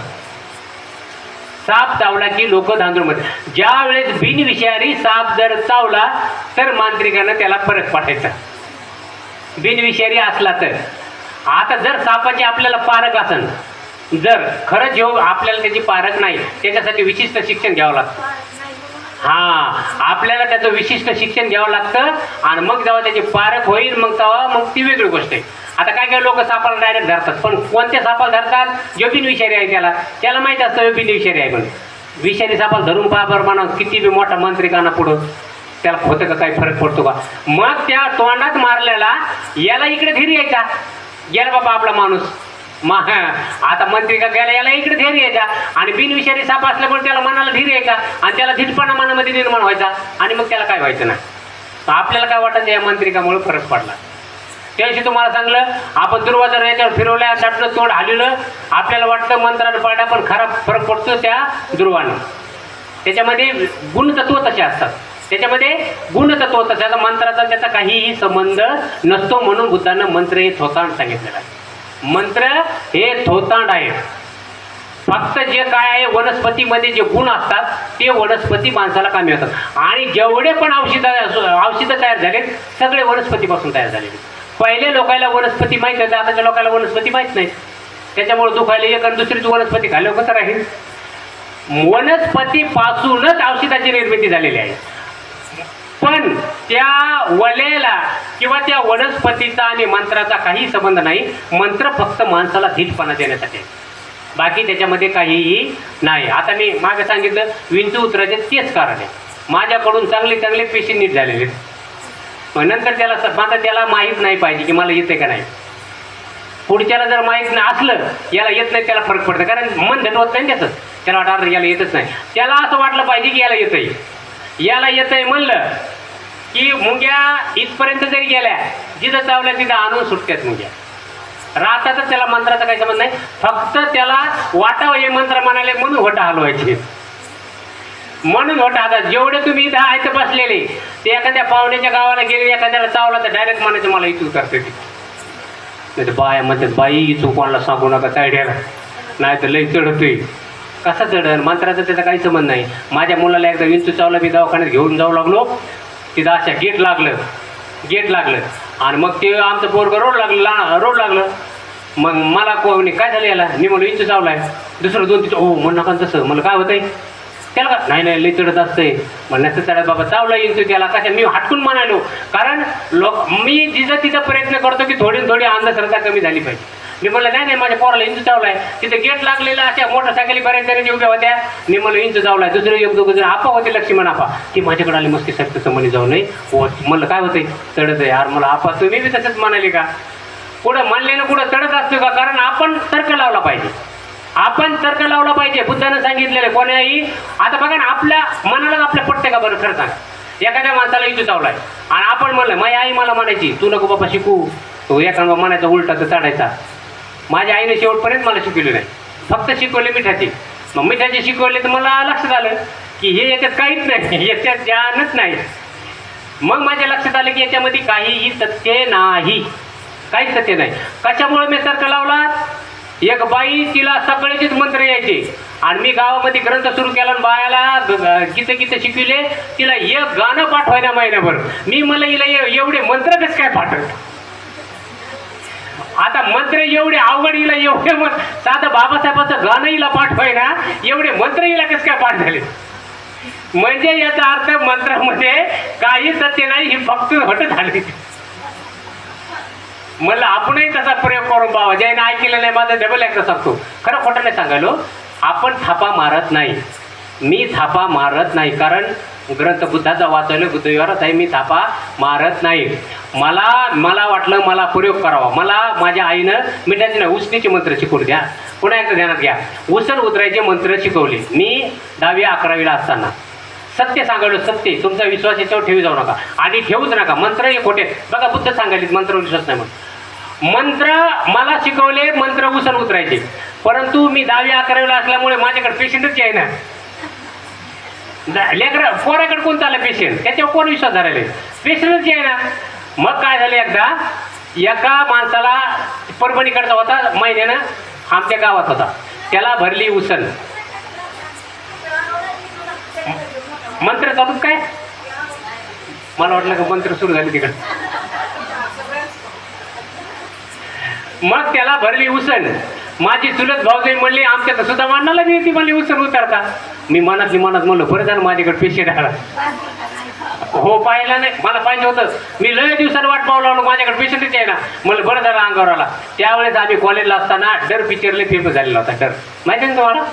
साप चावला की लोक धांदरून मरतात. ज्या वेळेस बिनविषारी साप जर चावला तर मांत्रिकांना त्याला फरक पडायचा, बिनविषारी असला तर. आता जर सापाची आपल्याला पारख असेल, जर खरंच आपल्याला त्याची पारख नाही, त्याच्यासाठी विशिष्ट शिक्षण घ्यावं लागतं. आपल्याला त्याचं विशिष्ट शिक्षण घ्यावं लागतं. आणि मग जेव्हा त्याची पारख होईल मग ती वेगळी गोष्ट आहे. आता काय लोक सापाला डायरेक्ट धरतात. पण कोणत्या सापाला धरतात? जो बिनविषारी आहे त्याला माहिती असतं बिनविषारी आहे म्हणून. विषारी सापाला धरून पहा बरं म्हणा, किती बी मोठा मंत्रिकांना पुढं त्याला होतं का, काही फरक पडतो का? मग त्या तोंडात मारलेला याला इकडे धीर यायचा, गेला बाबा आपला माणूस. आता मंत्री का गेला, याला इकडे धीर यायचा. आणि बिनविषारी साप असल्यामुळे त्याला मनाला धीर यायचा आणि त्याला धीरपणा मनामध्ये निर्माण व्हायचा. आणि मग त्याला काय व्हायचं नाही. आपल्याला काय वाटायचं, या मंत्रिकामुळे फरक पडला. त्याविषयी तुम्हाला सांगलं, आपण दुर्वाजार याच्यावर फिरवल्या, त्यातलं तोंड हलवलं, आपल्याला वाटतं मंत्रानं पडला, पण खरा फरक पडतो त्या दुर्वानं. त्याच्यामध्ये गुणतत्व तसे असतात. त्याच्यामध्ये गुणतत्व होतं, त्याचा मंत्राचा त्याचा काहीही संबंध नसतो. म्हणून बुद्धानं मंत्र हे थोतांड सांगितलेलं आहे. मंत्र हे थोतांड आहे. फक्त जे काय आहे वनस्पतीमध्ये जे गुण असतात ते वनस्पती माणसाला कामी होतात. आणि जेवढे पण औषधं तयार झाले सगळे वनस्पतीपासून तयार झालेले. पहिले लोकांना वनस्पती माहीत होत्या, आताच्या लोकांना वनस्पती माहीत नाही. त्याच्यामुळे दुखायला एक आणि दुसरीच वनस्पती खाल्लं कसं राहील. वनस्पतीपासूनच औषधाची निर्मिती झालेली आहे. पण त्या वलेला किंवा त्या वनस्पतीचा आणि मंत्राचा काही संबंध नाही. मंत्र फक्त माणसाला धीटपणा देण्यासाठी, बाकी त्याच्यामध्ये काहीही नाही. आता मी मागे सांगितलं विंचू उतरायचे तेच कारण आहे. माझ्याकडून चांगले चांगले पेशंट नीट झालेले, मग नंतर त्याला आता त्याला माहीत नाही पाहिजे की मला येते का नाही. पुढच्याला जर माहीत नाही असलं याला येत नाही त्याला फरक पडतं, कारण मन धटवत नाही त्याचं. त्याला वाटतं याला येतच नाही. त्याला असं वाटलं पाहिजे की याला येतंय, याला येतंय म्हणलं की मुंग्या इथपर्यंत जरी गेल्या जिथं चावल्या तिथं आणून सुटतात मुंग्या. राहतातच, त्याला मंत्राचा काही संबंध नाही. फक्त त्याला वाटावं हे मंत्र म्हणाले म्हणून होटा हलवायचे, म्हणून होटा हातात. जेवढे तुम्ही इथं आहेत बसलेले ते एखाद्या पाहुण्याच्या गावाला गेले एखाद्याला चावला तर डायरेक्ट म्हणायचं मला इथून करते. नाही तर बाया म्हणतात बाई इथू कोणाला सांगू नका चायड्याला, नाही तर लई चढतोय. कसा चढन? मंत्राचा त्याचा काही संबंध नाही. माझ्या मुलाला एकदा विंचू चावला, मी दवाखान्यात घेऊन जाऊ लागलो. तिथं अशा गेट लागलं आणि मग ते आमचं पोरगं रोड लागलं. मग मला कोणी काय झालं याला, मी म्हणलं विंचू चावलाय. दुसरं दोन तिथं हो म्हण नका तसं. मला काय होतंय त्याला का नाही लई चढत असतंय. म्हणण्याचं चढत बाबा चावला विंचू त्याला. कशा मी हटकून म्हणालो, कारण मी जिथं तिथं प्रयत्न करतो की थोडी अंधश्रद्धा कमी झाली पाहिजे. मी म्हणलं नाही माझ्या पोराला इंचू चावलाय. तिथे गेट लागलेला अशा मोटरसायकली बऱ्याच जणी उभ्या होत्या. मी म्हणलं इंचू चावलाय. दुसरे एक दोघं जण आपा होते, लक्ष्मण आपा, की माझ्याकडे आली मस्ती साहेब तसं म्हणे जाऊ नये. म्हणलं काय होतंय चढत आहे यार. मला आपा तुम्ही बी तसंच म्हणाले का? कुठं म्हणले ना कुठं चढत असतो का? कारण आपण तर्क लावला पाहिजे, आपण तर्क लावला पाहिजे. बुद्धानं सांगितलेलं कोणाही. आता बघा ना आपल्या मनाला आपल्या पटते का बरं? खरं सांग. एखाद्या माणसाला इंचू चावलाय आणि आपण म्हणलं माझी आई मला म्हणायची तू नको बाबा शिकू, तो एखादा म्हणायचा उलटा तर चढायचा. माझ्या आईने शेवटपर्यंत मला शिकवले नाही, फक्त शिकवले मिठाची. मग मिठाची शिकवले तर मला लक्षात आलं की हे याच्यात काहीच नाही, याच्यात ज्ञानच नाही. मग माझ्या लक्षात आलं की याच्यामध्ये काहीही सत्य नाही, काहीच सत्य नाही. कशामुळे मी तर्क लावला? एक बाई तिला सकाळचेच मंत्र यायचे आणि मी गावामध्ये ग्रंथ सुरू केला आणि बायाला गीतं शिकविले. तिला एक गाणं पाठवायला महिन्याभर. मी मला हिला एवढे मंत्र कसं काय पाठवत? आता मंत्र एवढे अवघड, हिला एवढे साधं बाबासाहेबाचं गाणं हिला पाठवायला एवढे मंत्र हिला कसं काय पाठ झाले? म्हणजे याचा अर्थ मंत्रामध्ये काही सत्य नाही, ही फक्त हट झाली. मला आपणही तसा प्रयोग करून पाहावा. ज्याने ऐकलेलं नाही माझं डबल एकदा सांगतो, खरं खोटं नाही सांगायलो. आपण थापा मारत नाही, मी थापा मारत नाही, कारण ग्रंथ बुद्धाचा वाचवलं बुद्धविहारात आहे. मी थापा मारत नाही. मला वाटलं मला प्रयोग करावा. मला माझ्या आईनं मिठाची नाही उसनीचे मंत्र शिकवून द्या. पुन्हा एकदा ध्यानात घ्या, उसण उतरायचे मंत्र शिकवले मी 10वी 11वीला असताना. सत्य सांगायलो, सत्य. तुमचा विश्वास याच्यावर ठेवू जाऊ नका आणि ठेवूच नका. मंत्र हे खोटे बघा. बुद्ध सांगायचे मंत्र विश्वास नाही म्हणून. मंत्र मला शिकवले, मंत्र उसण उतरायचे. परंतु मी 10वी 11वीला असल्यामुळे माझ्याकडे पेशंटच आहे ना. लेकर पोराकडे कोण चाललं पेशंट, त्याच्यावर कोण विश्वास धरायला? पेशंटच आहे ना. मग काय झालं, एकदा एका माणसाला परभणीकडचा होता, महिन्यानं आमच्या गावात होता, त्याला भरली उसण. मंत्र चालूच काय? मला वाटलं का मंत्र सुरू झाले तिकडे. मग त्याला भरली उसण. माझी चुलत भाऊजाई म्हणली आमच्या सुद्धा मानाला मी ती म्हणली उसण उतरता. मी मनात म्हणलं बरं झालं माझ्याकडे पेशंट आला. हो पाहिला नाही, मला पाहिजे होतं. मी लय दिवसानं वाट पाहू लागलो, माझ्याकडे पेशंटच आहे ना. म्हणलं बरं झालं अंगावर आला. त्यावेळेस आम्ही कॉलेजला असताना डर पिक्चरला फेमस झालेला होता. डर माहिती ना तुम्हाला?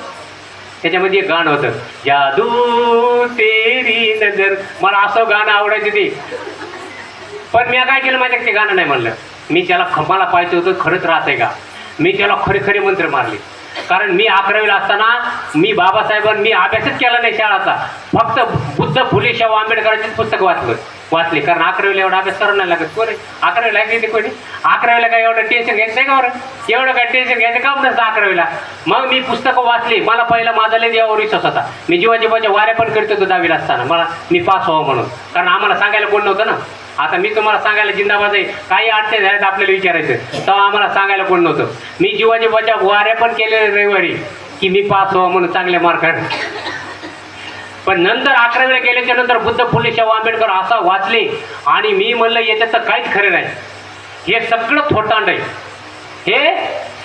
त्याच्यामध्ये एक गाणं होतं, जादू तेरी नजर. मला असं गाणं आवडायचं ते. पण मी काय केलं माझ्याकडे ते गाणं नाही म्हणलं. मी त्याला मला पाहिजे होतं खरंच राहतंय का. मी त्याला खरे मंत्र मारले. कारण मी 11वीला असताना मी बाबासाहेबांनी मी अभ्यासच केला नाही शाळाचा, फक्त बुद्ध फुले शाहू आंबेडकरांचेच पुस्तक वाचलं. वाचले, कारण 11वीला एवढा अभ्यास करावं नाही लागत. कोणी 11वीला लागली कोणी 11वीला काय एवढं टेन्शन घ्यायचं नाही का बरं? एवढं काय टेन्शन घ्यायचं काम नसतं 11वीला. मग मी पुस्तकं वाचली. मला पहिला माझा लय देवावर विश्वास होता. मी जीवाजीवाच्या वाऱ्या पण करत होतो 10वीला असताना, मला मी पास व्हावं म्हणून, कारण आम्हाला सांगायला कोण नव्हतं ना. आता मी तुम्हाला सांगायला जिंदाबाद आहे, काही अडचण झाल्यात आपल्याला विचारायचं, तेव्हा आम्हाला सांगायला कोण नव्हतं. मी जीवाजीवाच्या वाऱ्या पण केलेल्या रविवारी की मी पास व्हावं म्हणून चांगल्या मार्काने. पण नंतर 11वीला गेल्याच्या नंतर बुद्ध फुले शाहू आंबेडकर असा वाचले आणि मी म्हणलं याच्यात तर काहीच खरं नाही, हे सगळं थोटांड आहे, हे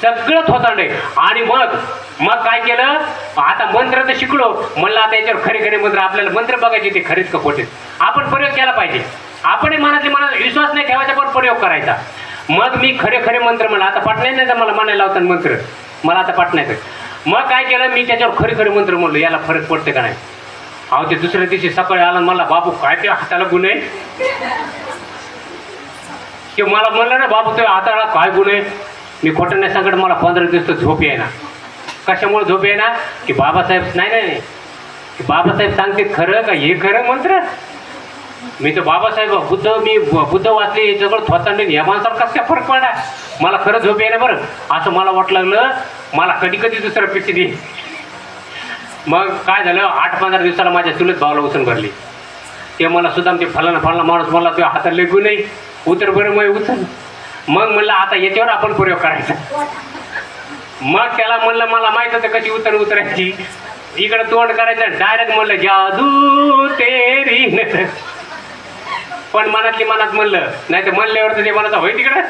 सगळं थोटांड आहे. आणि मग काय केलं, आता मंत्र तर शिकलो, म्हणलं आता याच्यावर खरे खरे मंत्र, आपल्याला मंत्र बघायचे ते खरेच का खोटे, आपण प्रयोग केला पाहिजे. आपण मनात विश्वास नाही ठेवायचा पण प्रयोग करायचा. मग मी खरे खरे मंत्र म्हणलं, आता पाठ नाही तर मला म्हणायला लावतात मंत्र, मला आता पाठ नाही. मग काय केलं, मी त्याच्यावर खरे खरे मंत्र म्हणलं, याला फरक पडते का नाही. अहो ते दुसऱ्या दिवशी सकाळी आला, मला बाबू काय ते हाताला गुण आहे, ते मला म्हणलं ना बाबू ते हाताला काय गुण आहे. मी खोटं नाही सांगत, मला 15 दिवस झोप आहे ना. कशामुळे झोप आहे ना, की बाबासाहेब नाही की बाबासाहेब सांगते खरं का, हे खरं मंत्र. मी तर बाबासाहेब मी बुद्ध वाचले, हे सगळं थोतांड, या माणसाला कसं काय फरक पडला, मला खरं झोप आहे ना बरं, असं मला वाटलं लागलं. मला कधी कधी दुसरं पिच्ची दे. मग काय झालं, 8-15 दिवसाला माझ्या चुलत भावाला उचल भरली. ते मला सुद्धा ते फलाना माणूस मला ते हाताला लेगू नाही, उतर बरं मग उचल. मग म्हणलं आता याच्यावर आपण प्रयोग करायचा. मग त्याला म्हणलं, मला माहीत होतं कशी उतरायची, इकडं तोंड करायचं, डायरेक्ट म्हणलं जादू तेरी. पण मनातली मनात म्हणलं, नाही तर म्हणल्यावर तर ते मनाचा होय तिकडं,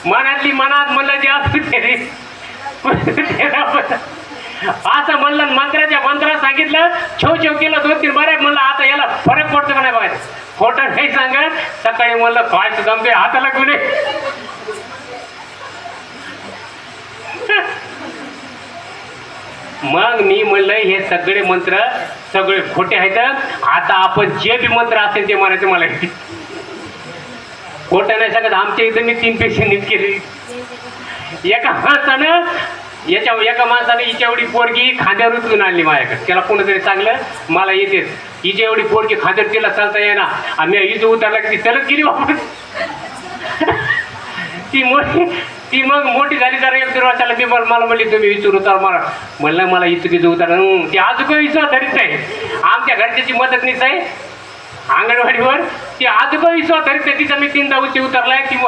मनातली मनात म्हणलं जादू तेरी असं म्हणलं. मंत्रात सांगितलं, छो केलं 2-3 बऱ्या, म्हणलं आता याला फरक पडतो का नाही बघायचं. खोटं नाही सांगत. सकाळी म्हणलं काय जमते, हाताला गुन्हे. मग मी म्हणलं हे सगळे मंत्र सगळे खोटे आहेत, आता आपण जे बी मंत्र असेल ते म्हणायचं. मला खोटं नाही सांगत. आमच्या इथं मी 3 पेशंट नीट केली. एका माणसानं हिच्या एवढी पोरगी खांद्यावर उचलून आणली माझ्याकडे. त्याला कोणतरी चांगलं मला येतेच, हिच्या एवढी पोरगी खांद्यावर तिला चालता येईना, आम्ही हिचं उतरला की ती चलत गेली वापस. ती मग मोठी झाली, जरा 1-2 वर्षाला मी मला म्हणली तुम्ही विचारू उतार, मला म्हणलं मला इचुकीचं उतार. ती आजोबा विश्वास धरीत आहे, आमच्या घरच्याची मदतनीस आहे अंगणवाडीवर, ती आजोबा विश्वास धरीत आहे. तिचा मी 3दा उतरलाय. ती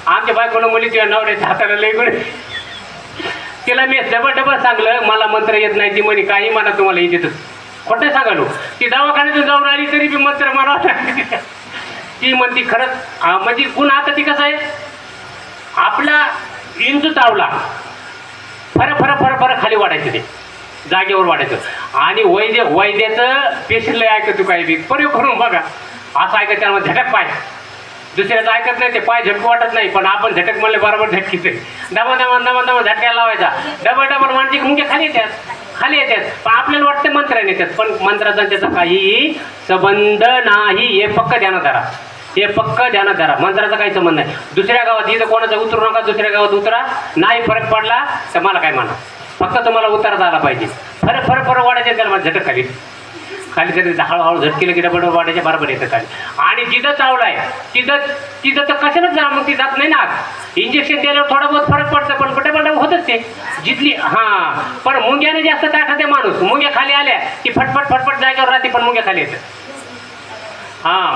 आमच्या बायकोनं म्हणली तुझ्या नवऱ्याच्या हाताला लई गुण. तिला मी डबल सांगलं मला मंत्र येत नाही. ती म्हणे काही म्हणा तुम्हाला येतेच, खोटं सांगालो. ती दवाखान्यातून जाऊन आली तरी बी मंत्र म्हणावं लागते. ती म्हणती खरंच, म्हणजे गुण. आता ती कसं आहे, आपला इंचू चावला फर खाली वाढायचं, ते जागेवर वाढायचं. आणि वैद्याचं पेशंटला ऐकतो काही बी प्रयोग करून बघा, असं ऐकत त्याला झटक पाय, दुसऱ्याचं ऐकत नाही, ते पाय झटकू वाटत नाही, पण आपण झटक म्हणले बरोबर झटकीचे. दमा झटक्याला लावायचा. डबल माणसे मुंग्या खाली येतात पण आपल्याला वाटतं मंत्राने येतात, पण मंत्राचा त्याचा काही संबंध नाही. हे पक्क ध्यानात धरा, मंत्राचा काही संबंध नाही. दुसऱ्या गावात इथं कोणाचा उतरू नका, दुसऱ्या गावात उतरा, नाही फरक पडला तर मला काय म्हणा, फक्त तुम्हाला उतरता आला पाहिजे. फर वाढायचे त्याला माझं झटक खाली तरी हळूहळू झटकेलं की डबल वाढायच्या बरोबर येतं खाली. आणि जिथं चावलाय तिथं तर कशालाच जा, मग ती जात नाही ना. इंजेक्शन द्यायला थोडा बहुत फरक पडतं, पण डबल होतच ते जिथली. पण मुंग्याने जास्त टाकते माणूस. मुंग्या खाली आल्या की फटफट जागेवर राहते, पण मुंग्या खाली येतात.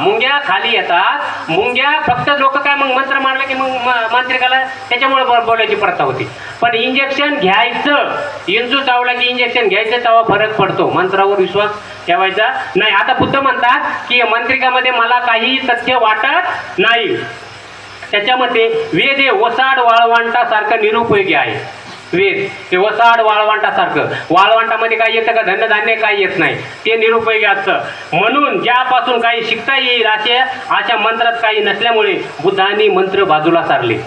मुंग्या खाली येतात. मुंग्या फक्त लोक काय मग मंत्र मारलं की मग मांत्रिकाला त्याच्यामुळे बोलायची प्रथा होती. पण इंजेक्शन घ्यायचं, इंजू चावला की इंजेक्शन घ्यायचं, तेव्हा फरक पडतो. मंत्रावर विश्वास ठेवायचा नाही. आता बुद्ध म्हणतात की मंत्रिकामध्ये मला काही तथ्य वाटत नाही. त्याच्यामध्ये वेद हे वसाड वाळवंटासारखं निरुपयोगी आहे. वेद हे वसाड वाळवंटासारखं, वाळवंटामध्ये काही येतं का, धनधान्य काही येत नाही, ते निरुपयोगी असतं. म्हणून ज्यापासून काही शिकता येईल अशा मंत्रात काही नसल्यामुळे बुद्धांनी मंत्र बाजूला सारले.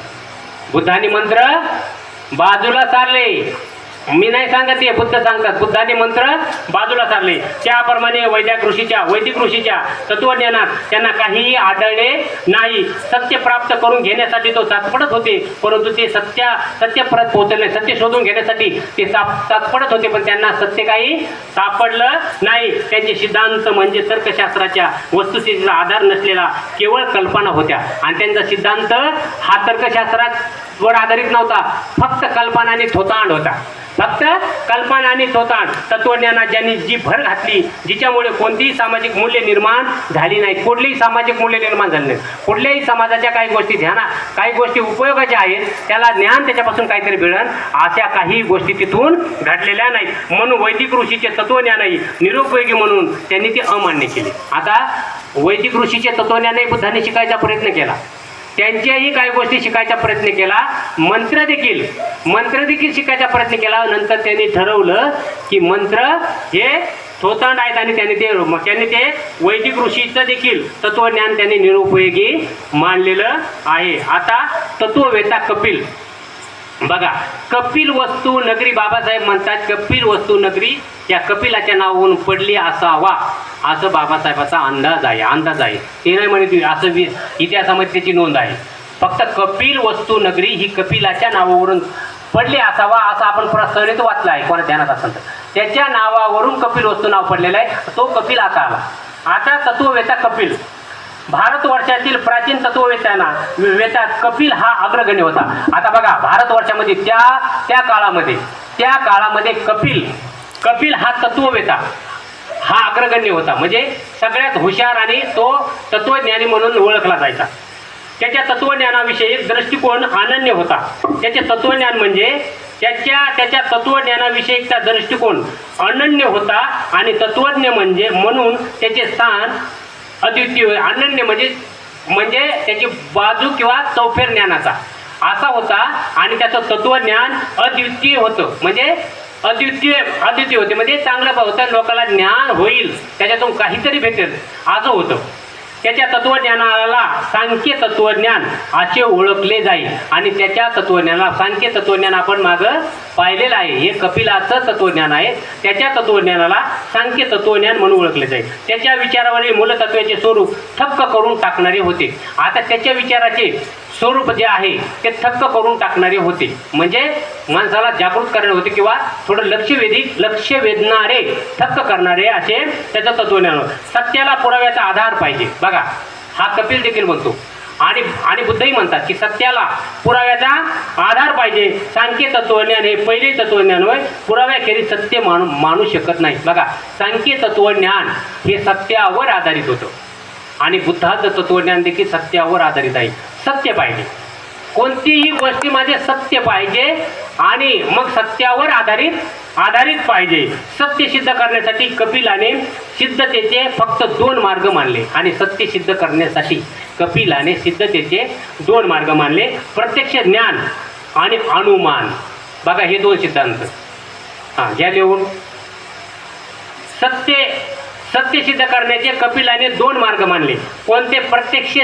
मी नाही सांगत, ते बुद्ध सांगतात. बुद्धाने मंत्र बाजूला सारले. त्याप्रमाणे वैदिक ऋषीच्या तत्वज्ञानात त्यांना काहीही आढळले नाही. सत्य प्राप्त करून घेण्यासाठी तो तात्पडत होते, परंतु ते सत्य परत पोहोचले, सत्य शोधून घेण्यासाठी ते तात्पडत होते, पण त्यांना सत्य काही सापडलं नाही. त्यांचे सिद्धांत म्हणजे तर्कशास्त्राच्या वस्तुस्थितीचा आधार नसलेला केवळ कल्पना होत्या. आणि त्यांचा सिद्धांत हा तर्कशास्त्रावर आधारित नव्हता, फक्त कल्पना आणि थोतांड होता. फक्त कल्पना आणि थोतांड. तत्वज्ञानात ज्यांनी जी भर घातली, जिच्यामुळे कोणतीही सामाजिक मूल्य निर्माण झाली नाही, कुठलीही सामाजिक मूल्य निर्माण झाली नाही. कुठल्याही समाजाच्या काही गोष्टी उपयोगाच्या आहेत, त्याला ज्ञान त्याच्यापासून काहीतरी मिळेल, अशा काही गोष्टी तिथून घडलेल्या नाहीत. म्हणून वैदिक ऋषीचे तत्वज्ञानही निरुपयोगी म्हणून त्यांनी ते अमान्य केले. आता वैदिक ऋषीचे तत्वज्ञानही बुद्धाने शिकायचा प्रयत्न केला, त्यांच्याही काही गोष्टी शिकायचा प्रयत्न केला, मंत्र देखील शिकायचा प्रयत्न केला. नंतर त्यांनी ठरवलं की मंत्र हे थोतांड आहेत आणि त्यांनी ते वैदिक ऋषीचं देखील तत्वज्ञान त्यांनी निरुपयोगी मानलेलं आहे. आता तत्ववेत्ता कपिल बघा, कपिल वस्तू नगरी, बाबासाहेब म्हणतात कपिल वस्तू नगरी या कपिलाच्या नावावरून पडली असावा, असं बाबासाहेबाचा अंदाज आहे. ते नाही म्हणत असं इतिहासामध्ये त्याची नोंद आहे. फक्त कपिल वस्तू नगरी ही कपिलाच्या नावावरून पडली असावा असं आपण प्रसरित वाचलं आहे, कोणा ध्यानात असेल तर. त्याच्या नावावरून कपिल वस्तू नाव पडलेलं आहे, तो कपिल असा आला. आता तत्ववेत्ता कपिल, भारतवर्षातील प्राचीन तत्ववेत्ता कपिल हा अग्रगण्य होता. आता बघा, भारतवर्षामध्ये त्या काळामध्ये कपिल हा तत्ववेत्ता हा अग्रगण्य होता, म्हणजे सगळ्यात हुशार आणि तो तत्वज्ञानी म्हणून ओळखला जायचा. त्याच्या तत्वज्ञानाविषयी दृष्टिकोन अनन्य होता. त्याचे तत्वज्ञान म्हणजे त्याच्या तत्वज्ञानाविषयीचा दृष्टिकोन अनन्य होता आणि तत्वज्ञ म्हणून त्याचे स्थान अद्वितीय. अनन्य म्हणजे त्याची बाजू किंवा चौफेर ज्ञानाचा असा होता आणि त्याचं तत्वज्ञान अद्वितीय होतं. म्हणजे अद्वितीय होते म्हणजे चांगलं होतं, लोकांना ज्ञान होईल, त्याच्यातून काहीतरी भेटेल असं होतं. त्याच्या तत्वज्ञानाला सांख्य तत्वज्ञान असे ओळखले जाईल आणि त्याच्या तत्वज्ञानाला सांख्य तत्वज्ञान आपण मागं पाहिलेलं आहे. हे कपिलाचं तत्वज्ञान आहे. त्याच्या तत्वज्ञानाला सांख्य तत्वज्ञान म्हणून ओळखले जाईल. त्याच्या विचारावरील मूलतत्वाचे स्वरूप थक्क करून टाकणारे होते. आता त्याच्या विचाराचे स्वरूप जे आहे ते थक्क करून टाकणारे होते, म्हणजे माणसाला जागृत करणारे होते किंवा थोडं लक्ष वेधणारे, थक्क करणारे असे त्याचं तत्वज्ञान. सत्याला पुराव्याचा आधार पाहिजे. बघा, हा कपिल देखील म्हणतो आणि बुद्धही म्हणतात की सत्याला पुराव्याचा आधार पाहिजे. सांख्य तत्वज्ञान हे पहिले तत्वज्ञान होय, पुराव्याखेरीज सत्य मानू शकत नाही. बघा, सांख्य तत्वज्ञान हे सत्यावर आधारित होतं आणि बुद्धाचं तत्वज्ञान देखील सत्यावर आधारित आहे. सत्य पाहिजे, कोणतीही गोष्टीमध्ये सत्य पाहिजे आणि मग सत्यावर आधारित पाहिजे. सत्य सिद्ध करण्यासाठी कपिलाने सिद्धतेचे फक्त 2 मार्ग मानले आणि सत्य सिद्ध करण्यासाठी कपिलाने सिद्धतेचे 2 मार्ग मानले, प्रत्यक्ष ज्ञान आणि अनुमान. बघा, हे 2 सिद्धांत घ्या लिहून. सत्य सिद्ध करण्याचे कपिलाने 2 मार्ग मानले. कोणते? प्रत्यक्ष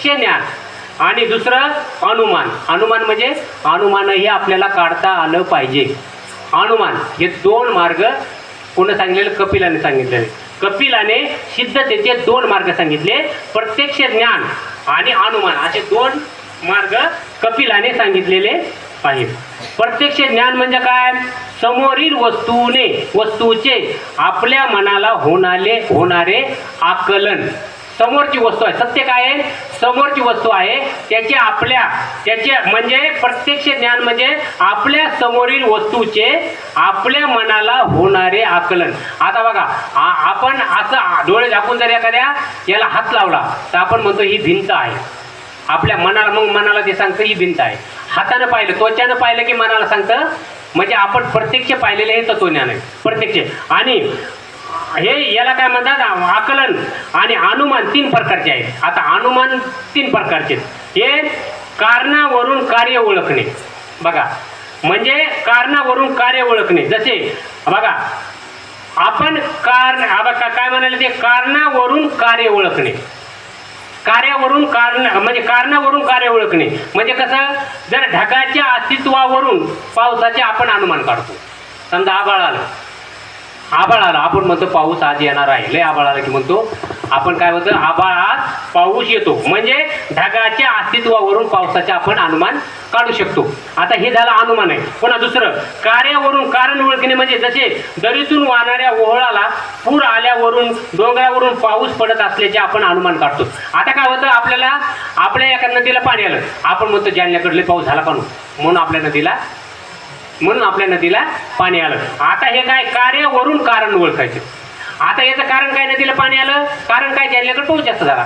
ज्ञान आणि दुसरं अनुमान म्हणजे अनुमानही आपल्याला काढता आलं पाहिजे. अनुमान हे 2 मार्ग कोण सांगितलेले? कपिलाने सांगितलेले. कपिलाने सिद्धतेचे 2 मार्ग सांगितले, प्रत्यक्ष ज्ञान आणि अनुमान असे 2 मार्ग कपिलाने सांगितलेले आहेत. प्रत्यक्ष ज्ञान म्हणजे काय? समोरील वस्तूचे आपल्या मनाला होणारे आकलन. समोरची वस्तू आहे, सत्य काय आहे? समोरची वस्तू आहे, त्याचे म्हणजे प्रत्यक्ष ज्ञान म्हणजे आपल्या समोरील वस्तूचे आपल्या मनाला होणारे आकलन. आता बघा, आपण असं डोळे झाकून जर एखाद्या याला हात लावला तर आपण म्हणतो ही भिंत आहे. आपल्या मनाला ते सांगतं ही भिंत आहे. हातानं पाहिलं, त्वचानं पाहिलं की मनाला सांगतं, म्हणजे आपण प्रत्यक्ष पाहिलेले हे तत्वज्ञान आहे, प्रत्यक्ष. आणि हे याला काय म्हणतात? आकलन आणि अनुमान 3 प्रकारचे आहेत. आता अनुमान 3 प्रकारचे. हे कारणावरून कार्य ओळखणे. बघा, म्हणजे कारणावरून कार्य ओळखणे. जसे बघा, आपण काय म्हणाले ते कारणावरून कार्य ओळखणे. कार्यावरून कारण म्हणजे कारणावरून कार्य ओळखणे म्हणजे कसं, जर ढगाच्या अस्तित्वावरून पावसाचे आपण अनुमान काढतो. समजा आभाळ आलं, आपण म्हणतो पाऊस आज येणार आहे, लय आभाळ आलं की म्हणतो आपण काय म्हणतो, आभाळात पाऊस येतो. म्हणजे ढगाच्या अस्तित्वावरून पावसाचे आपण अनुमान काढू शकतो. आता हे झालं अनुमान आहे. पुन्हा दुसरं, कार्यावरून कारण ओळखणे म्हणजे जसे दरीतून वाहणाऱ्या ओहळाला पूर आल्यावरून डोंगरावरून पाऊस पडत असल्याचे आपण अनुमान काढतो. आता काय होतं, आपल्या एका नदीला पाणी आलं, आपण म्हणतो जालन्याकडले पाऊस झाला का म्हणून आपल्या नदीला पाणी आलं. आता हे काय, कार्यावरून कारण ओळखायचं. आता याचं कारण काय, नदीला पाणी आलं, कारण काय, जालन्याकडे पाऊस जास्त झाला,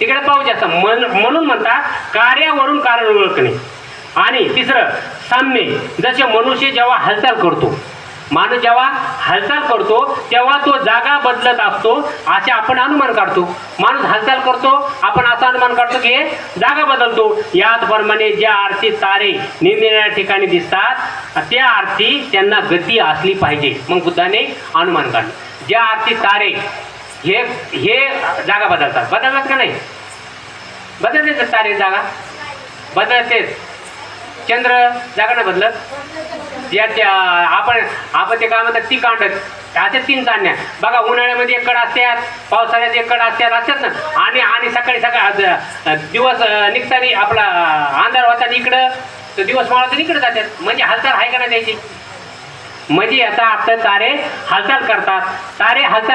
तिकडे पाऊस जास्त, म्हणून म्हणतात कार्यावरून कारण ओळखणे. आणि तिसरं, साम्य, जसे मनुष्य जेव्हा हालचाल करतो, माणूस जेव्हा हालचाल करतो तेव्हा तो जागा बदलत असतो असे आपण अनुमान काढतो. माणूस हालचाल करतो, आपण असं अनुमान काढतो की हे जागा बदलतो. याचप्रमाणे ज्या अर्थी तारे निरनिराळ्या ठिकाणी दिसतात त्या अर्थी त्यांना गती असली पाहिजे. मग बुद्धाने अनुमान काढलं, ज्या अर्थी तारे हे जागा बदलतात का नाही, बदलते तारे, जागा बदलते. चंद्र जागा नाही बदलत. आपण ते काय म्हणतात, ती कांडत असे 3 चांदण्या बघा, उन्हाळ्यामध्ये एक कडा असतात, पावसाळ्यात एक कडा असतात ना. आणि सकाळी दिवस निघताना आपला अंधार होता इकडं, तर दिवस मावळा तर इकडे जातात. म्हणजे हालचाल आहे का नाही त्याची, म्हणजे याचा अर्थ तारे हालचाल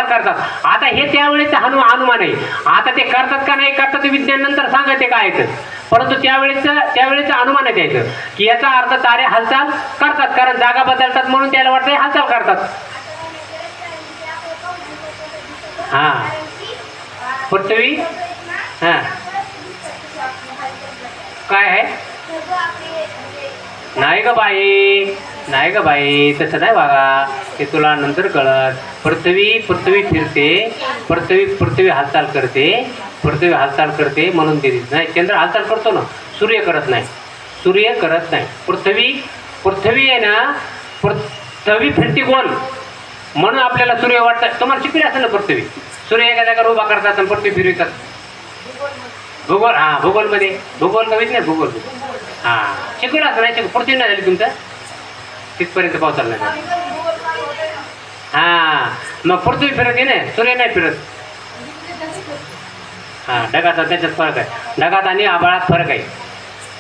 करतात. आता हे त्यावेळेचं अनुमान आहे. आता ते करतात का नाही करतात ते विज्ञान नंतर सांगते काय आहे, परंतु त्यावेळेचं अनुमान आहे त्याचं की याचा अर्थ तारे हालचाल करतात, कारण जागा बदलतात म्हणून त्याला वाटतं हालचाल करतात. हा, पृथ्वी हा काय आहे, नाही ग बाई तसं नाही बघा, ते तुला नंतर कळत. पृथ्वी फिरते, पृथ्वी हालचाल करते म्हणून ते दिसत नाही. चंद्र हालचाल करतो ना, सूर्य करत नाही. पृथ्वी आहे ना, पृथ्वी फिरती गोल म्हणून आपल्याला सूर्य वाटतं. तुम्हाला शिकले असेल ना, पृथ्वी सूर्य एका जागा उभा करतात आणि पृथ्वी फिरवतात. भूगोल, हां भूगोलमध्ये, भूगोल कवीच नाही, भूगोल हां शिकवलं असं नाही. पृथ्वी नाही झाली तुमचं तिथपर्यंत पावसाला नाही. हां मग पृथ्वी फिरत आहे ना, सूर्य नाही फिरत. हां ढगाचा त्याच्यात फरक आहे, ढगात आणि आभाळात फरक आहे,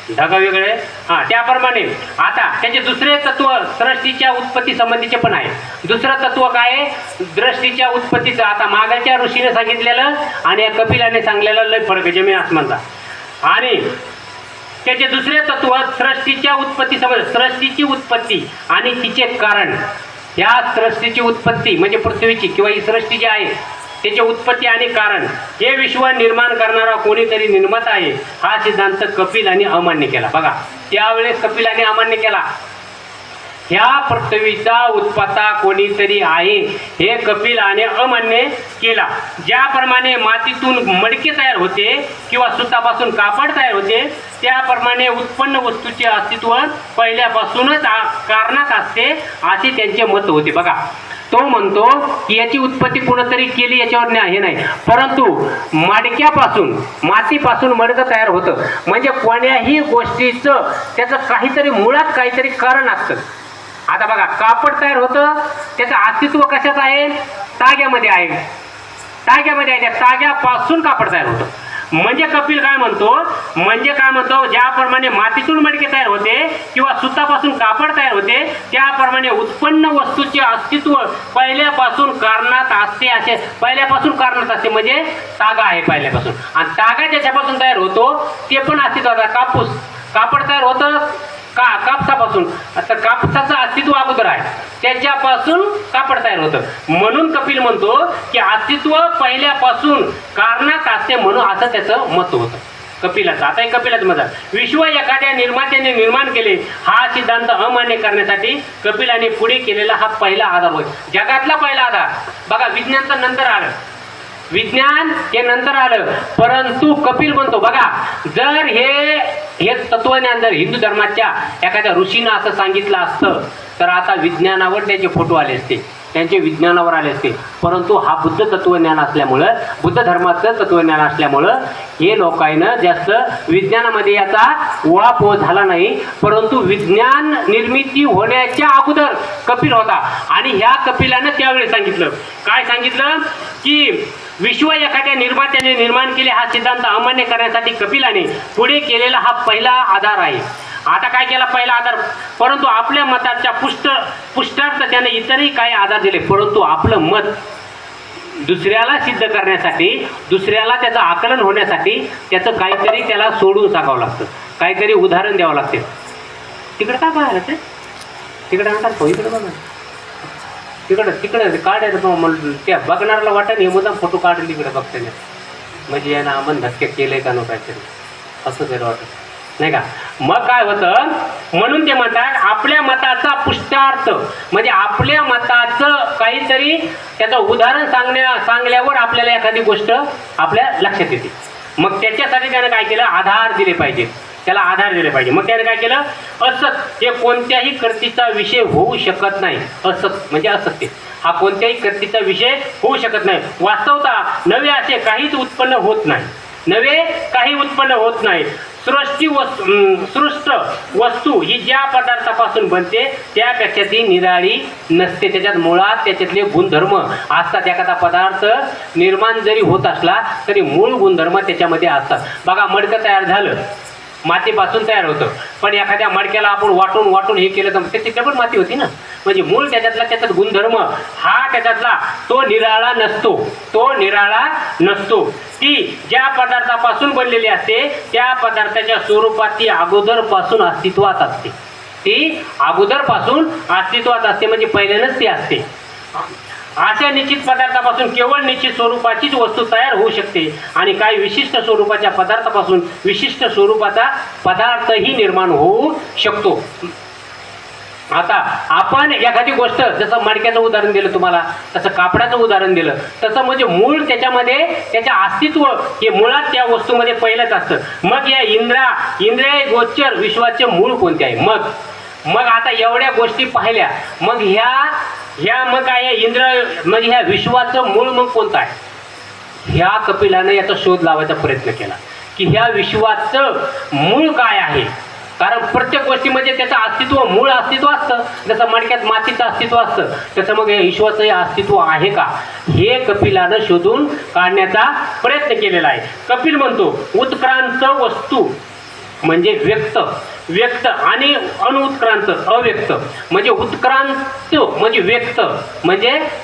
ढगा वेगळे. हां त्याप्रमाणे आता त्याचे दुसरे तत्व सृष्टीच्या उत्पत्ती संबंधीचे पण आहे. दुसरं तत्व काय आहे, दृष्टीच्या उत्पत्तीचं. आता मागाच्या ऋषीने सांगितलेलं आणि या कपिलाने सांगलेलं लय फरक आहे, जमीन आसमानचा. आणि त्याचे दुसरे तत्व सृष्टीच्या उत्पत्ती समज, सृष्टीची उत्पत्ती आणि तिचे कारण. या सृष्टीची उत्पत्ती म्हणजे पृथ्वीची किंवा ही सृष्टी जी आहे त्याची उत्पत्ती आणि कारण, हे विश्व निर्माण करणारा कोणीतरी निर्माता आहे, हा सिद्धांत कपिलाने अमान्य केला. बघा त्यावेळेस कपिलाने अमान्य केला, ह्या पृथ्वीचा उत्पत्ता कोणीतरी आहे हे कपिलाने अमान्य केला. ज्याप्रमाणे मातीतून मडके तयार होते किंवा सुतापासून कापड तयार होते, त्याप्रमाणे उत्पन्न वस्तूचे अस्तित्व पहिल्यापासूनच कारणात असते असे त्यांचे मत होते. बघा तो म्हणतो की याची उत्पत्ती कोणतरी केली याच्यावर हे नाही, परंतु मडक्यापासून मातीपासून मडकं तयार होतं. म्हणजे कोण्याही गोष्टीचं त्याचं काहीतरी मुळात काहीतरी कारण असतं. आता बघा कापड तयार होतं, त्याचं अस्तित्व कशात आहे, ताग्यामध्ये आहे. त्या ताग्यापासून कापड तयार होतं. म्हणजे कपिल काय म्हणतो, ज्याप्रमाणे मातीतून मडके तयार होते किंवा सुतापासून कापड तयार होते, त्याप्रमाणे उत्पन्न वस्तूचे अस्तित्व पहिल्यापासून कारणात असते. म्हणजे तागा आहे पहिल्यापासून, आणि तागा ज्याच्यापासून तयार होतो ते पण अस्तित्वात. कापड तयार होतं कापसापासून, आता कापसाचं अस्तित्व अगोदर आहे, त्याच्यापासून कापड तयार होतं. म्हणून कपिल म्हणतो की अस्तित्व पहिल्यापासून कारणात असते, म्हणून असं त्याचं मत होतं कपिलाचं. आता कपिलाचं मत, विश्व एखाद्या निर्मात्याने निर्माण केले हा सिद्धांत अमान्य करण्यासाठी कपिलाने पुढे केलेला हा पहिला आधार होय, जगातला पहिला आधार. बघा विज्ञानचं नंतर आलं, विज्ञान हे नंतर आलं, परंतु कपिल म्हणतो बघा जर हे तत्वज्ञान जर हिंदू धर्माच्या एखाद्या ऋषीनं असं सांगितलं असतं तर आता विज्ञानावर त्याचे फोटो आले असते, त्यांचे विज्ञानावर आले असते. परंतु हा बुद्ध तत्वज्ञान असल्यामुळं, बुद्ध धर्माचं तत्वज्ञान असल्यामुळं हे लोकांना जास्त विज्ञानामध्ये याचा उहापोह झाला नाही, परंतु विज्ञान निर्मिती होण्याच्या अगोदर कपिल होता. आणि ह्या कपिलानं त्यावेळी सांगितलं, काय सांगितलं की विश्व एखाद्या निर्मात्याने निर्माण केले हा सिद्धांत अमान्य करण्यासाठी कपिलाने पुढे केलेला हा पहिला आधार आहे. आता काय केला पहिला आधार, परंतु आपल्या मताच्या पुष्टार्थ त्याने इतरही काही आधार दिले, परंतु आपलं मत दुसऱ्याला सिद्ध करण्यासाठी, दुसऱ्याला त्याचं आकलन होण्यासाठी त्याचं काहीतरी त्याला सोडून सांगावं लागतं, काहीतरी उदाहरण द्यावं लागते. तिकडे काय पाहायला ते तिकडे म्हणतात हो, इकडे बघा तिकडे काढायला त्या बघणाऱ्याला वाटत हे मुद्दाम फोटो काढले इकडे बघते म्हणजे यानं आम्हाला धक्के केले का नको काहीतरी असं त्याला वाटत नाही का. मग काय होतं, म्हणून ते म्हणतात आपल्या मताचा पुष्टार्थ म्हणजे आपल्या मताचं काहीतरी त्याचं उदाहरण सांगल्यावर आपल्याला एखादी गोष्ट आपल्या लक्षात येते. मग त्याच्यासाठी त्याने काय केलं, आधार दिले पाहिजे, त्याला आधार दिले पाहिजे. मग त्याने काय केलं, असत हे कोणत्याही कर्तीचा विषय होऊ शकत नाही. असत म्हणजे असत्य हा कोणत्याही कर्तीचा विषय होऊ शकत नाही. वास्तवता नवे असे काहीच उत्पन्न होत नाही, नवे काही उत्पन्न होत नाही. सृष्ट वस्तू ही ज्या पदार्थापासून बनते त्यापेक्षा ती निराळी नसते. त्याच्यात मुळात त्याच्यातले गुणधर्म असतात. एखादा पदार्थ निर्माण जरी होत असला तरी मूळ गुणधर्म त्याच्यामध्ये असतात. बघा मडकं तयार झालं मातीपासून तयार होतं, पण एखाद्या मडक्याला आपण वाटून हे केलं तर त्याची पण माती होती ना. म्हणजे मूळ त्याच्यात गुणधर्म हा त्याच्यातला तो निराळा नसतो. ती ज्या पदार्थापासून बनलेली असते त्या पदार्थाच्या स्वरूपात ती अगोदरपासून अस्तित्वात असते. ती अगोदरपासून अस्तित्वात असते म्हणजे पहिल्यानंच ती असते. अशा निश्चित पदार्थापासून केवळ निश्चित स्वरूपाचीच वस्तू तयार होऊ शकते आणि काही विशिष्ट स्वरूपाच्या पदार्थापासून विशिष्ट स्वरूपाचा पदार्थही निर्माण होऊ शकतो. आता आपण एखादी गोष्ट जसं मडक्याचं उदाहरण दिलं तुम्हाला, तसं कापडाचं उदाहरण दिलं, तसं म्हणजे मूळ त्याच्यामध्ये त्याचं अस्तित्व हे मुळात त्या वस्तूमध्ये पहिलंच असतं. मग या इंद्रिय गोचर विश्वाचे मूळ कोणते आहे. मग आता एवढ्या गोष्टी पाहिल्या, मग ह्या मग काय इंद्र म्हणजे ह्या विश्वाचं मूळ मग कोणतं आहे. ह्या कपिलानं याचा शोध लावायचा प्रयत्न केला की ह्या विश्वाचं मूळ काय आहे. कारण प्रत्येक गोष्टीमध्ये त्याचं अस्तित्व मूळ अस्तित्व असतं. जसं मडक्यात मातीचं अस्तित्व असतं तसं मग या विश्वाचंही अस्तित्व आहे का हे कपिलानं शोधून काढण्याचा प्रयत्न केलेला आहे. कपिल म्हणतो उत्क्रांत वस्तू म्हणजे व्यक्त आणि अनुत्क्रांत अव्यक्त. म्हणजे उत्क्रांत म्हणजे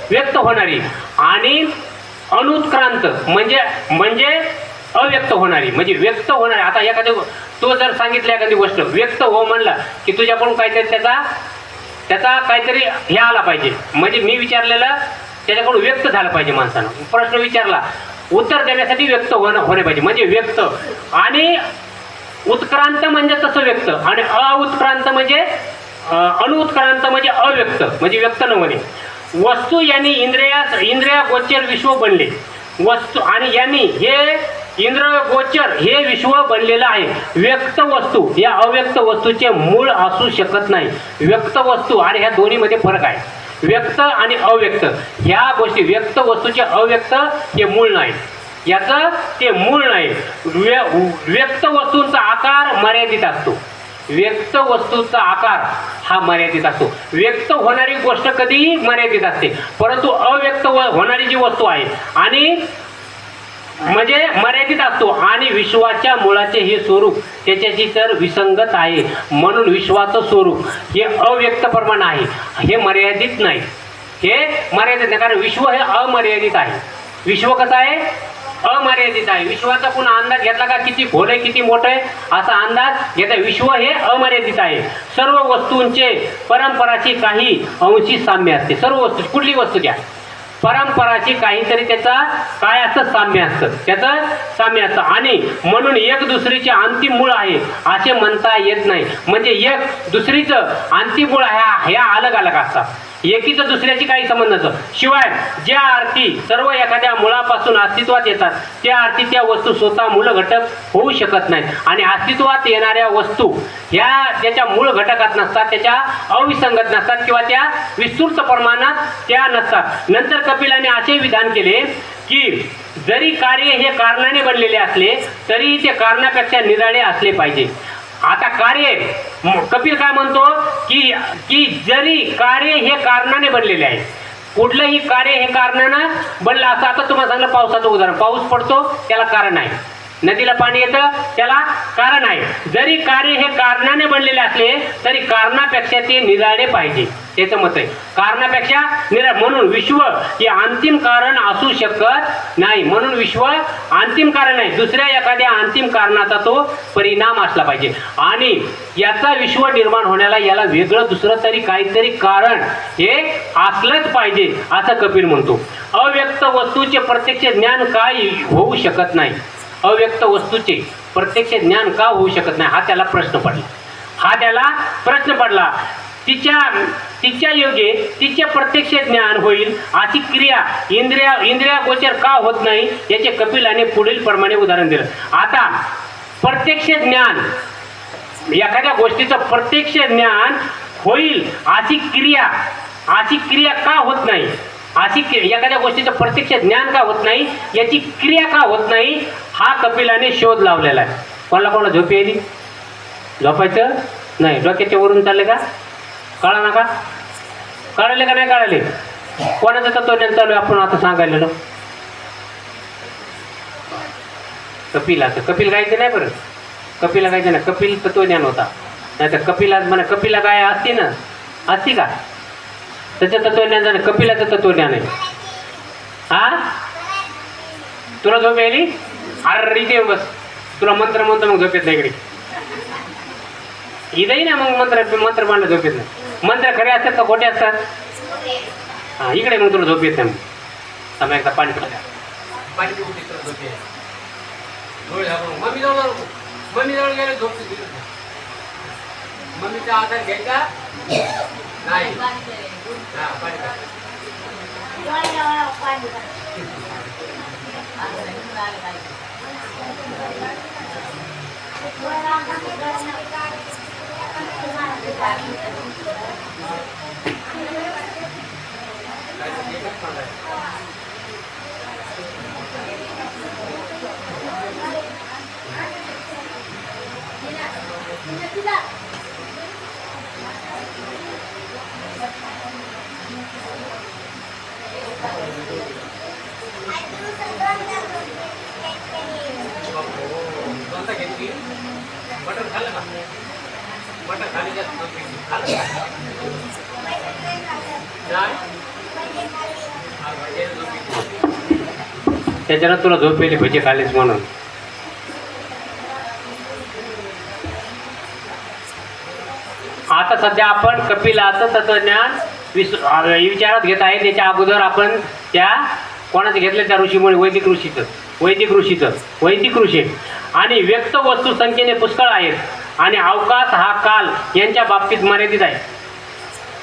व्यक्त होणारी आणि अनुत्क्रांत म्हणजे अव्यक्त होणारी म्हणजे व्यक्त होणारी. आता एखादी तो जर सांगितलं एखादी गोष्ट व्यक्त हो म्हणला की तुझ्याकडून काहीतरी त्याचा काहीतरी हे आला पाहिजे. म्हणजे मी विचारलेलं त्याच्याकडून व्यक्त झालं पाहिजे. माणसानं प्रश्न विचारला उत्तर देण्यासाठी व्यक्त होणे पाहिजे म्हणजे व्यक्त. आणि उत्क्रांत म्हणजे तसं व्यक्त आणि अनुत्क्रांत म्हणजे अव्यक्त म्हणजे व्यक्त न होणे. वस्तू यांनी इंद्रिया गोचर विश्व बनले. वस्तू आणि यांनी हे इंद्र गोचर हे विश्व बनलेलं आहे. व्यक्त वस्तू या अव्यक्त वस्तूचे मूळ असू शकत नाही. व्यक्त वस्तू आणि ह्या दोन्हीमध्ये फरक आहे. व्यक्त आणि अव्यक्त ह्या गोष्टी, व्यक्त वस्तूचे अव्यक्त हे मूळ नाही, याचं ते मूळ नाही. व्यक्त वस्तूंचा आकार मर्यादित असतो. व्यक्त वस्तूचा आकार हा मर्यादित असतो. व्यक्त होणारी गोष्ट कधीही मर्यादित असते, परंतु अव्यक्त होणारी जी वस्तू आहे आणि म्हणजे मर्यादित असतो. आणि विश्वाच्या मुळाचे हे स्वरूप त्याच्याशी तर विसंगत आहे. म्हणून विश्वाचं स्वरूप हे अव्यक्त प्रमाण आहे, हे मर्यादित नाही. हे मर्यादित नाही कारण विश्व हे अमर्यादित आहे. विश्व कसं आहे, अमर्यादित आहे. विश्वाचा पुन्हा अंदाज घेतला का किती खोल आहे किती मोठं आहे असा अंदाज घेता. विश्व हे अमर्यादित आहे. सर्व वस्तूंचे परंपराची काही अंशी साम्य असते. सर्व वस्तू कुठली वस्तू घ्या परंपराची काहीतरी त्याचा काय असतं साम्य असतं, त्याचं साम्य असतं. आणि म्हणून एक दुसरीचे अंतिम मूळ आहे असे म्हणता येत नाही. म्हणजे एक दुसरीचं अंतिम मूळ ह्या अलग अलग असतात. एकीचं दुसऱ्याची काही संबंध नसतं. शिवाय ज्या अर्थी सर्व एखाद्या मुळापासून अस्तित्वात येतात त्या अर्थी त्या वस्तू स्वतः मूळ घटक होऊ शकत नाहीत. आणि अस्तित्वात येणाऱ्या वस्तू ह्या त्याच्या मूळ घटकात नसतात, त्याच्या अविसंगत नसतात किंवा त्या विस्तृत प्रमाणात त्या नसतात. नंतर कपिलाने असे विधान केले की जरी कार्य हे कारणाने बनलेले असले तरी ते कारणापेक्षा निराळे असले पाहिजे. आता कार्य कपिल काय म्हणतो की की जरी कार्य हे कारणाने बनलेले आहे, कुठलंही कार्य हे कारणानं बनलं. असं आता तुम्हाला सांगलं पावसाचं उदाहरण, पाऊस पडतो त्याला कारण आहे, नदीला पाणी येतं त्याला कारण आहे. जरी कार्य हे कारणाने बनलेले असले तरी कारणापेक्षा ते निराळे पाहिजे, त्याचं मत आहे. कारणापेक्षा म्हणून विश्व हे अंतिम कारण असू शकत नाही. म्हणून विश्व अंतिम कारण आहे, दुसऱ्या एखाद्या अंतिम कारणाचा तो परिणाम असला पाहिजे. आणि याचा विश्व निर्माण होण्याला याला वेगळं दुसरं तरी काहीतरी कारण हे असलंच पाहिजे असं कपिल म्हणतो. अव्यक्त वस्तूचे प्रत्यक्ष ज्ञान काय होऊ शकत नाही. अव्यक्त वस्तूचे प्रत्यक्ष ज्ञान का होऊ शकत नाही, हा त्याला प्रश्न पडला. तिच्या योगे तिचे प्रत्यक्ष ज्ञान होईल अशी क्रिया इंद्रिया गोचर का होत नाही, याचे कपिलाने पुढील प्रमाणे उदाहरण दिलं. आता प्रत्यक्ष ज्ञान, एखाद्या गोष्टीचं प्रत्यक्ष ज्ञान होईल अशी क्रिया का होत नाही, एखाद्या गोष्टीचं प्रत्यक्ष ज्ञान का होत नाही, याची क्रिया का होत नाही, हा कपिलाने शोध लावलेला आहे. कोणाला झोप येईल, झोपायचं नाही, डोक्याच्या वरून चालले का, कळा ना का, कळाले का नाही कळाले, कोणाचं तत्वज्ञान चालू आहे आपण आता सांगायला. कपिल गायचं नाही बरं, कपिला गायचं नाही, कपिल तत्वज्ञान होता. नाही तर कपिला गाय असते ना, असती का, त्याचं तत्वज्ञान झालं, कपिलाचं तत्वज्ञान आहे. हा तुला झोप यायली, अरे इथे बस, तुला मंत्र म्हणतो मग झोप येत नाही, इकडे इथंही ना मग मंत्र मांडलं झोप येत नाही. मंत्र खरे असतात का खोटे असतात, हां इकडे मग तुला झोप येत नाही. मग एकदा पाणी पाणी झोप येत, मम्मी जवळ गेले झोप, मम्मीचा आधार घ्यायचा नाही. मटन खाल्लं का, मटन खाली त्याच्यानं तुला झोप येईल भजी खालीच म्हणून. आता सध्या आपण कपिलाचं तत्वज्ञान विचारात घेत आहे. त्याच्या अगोदर आपण त्या कोणाचं घेतलं, त्या ऋषीमुळे वैदिक ऋषी. आणि व्यक्त वस्तू संख्येने पुष्कळ आहेत आणि अवकाश हा काल यांच्या बाबतीत मर्यादित आहे.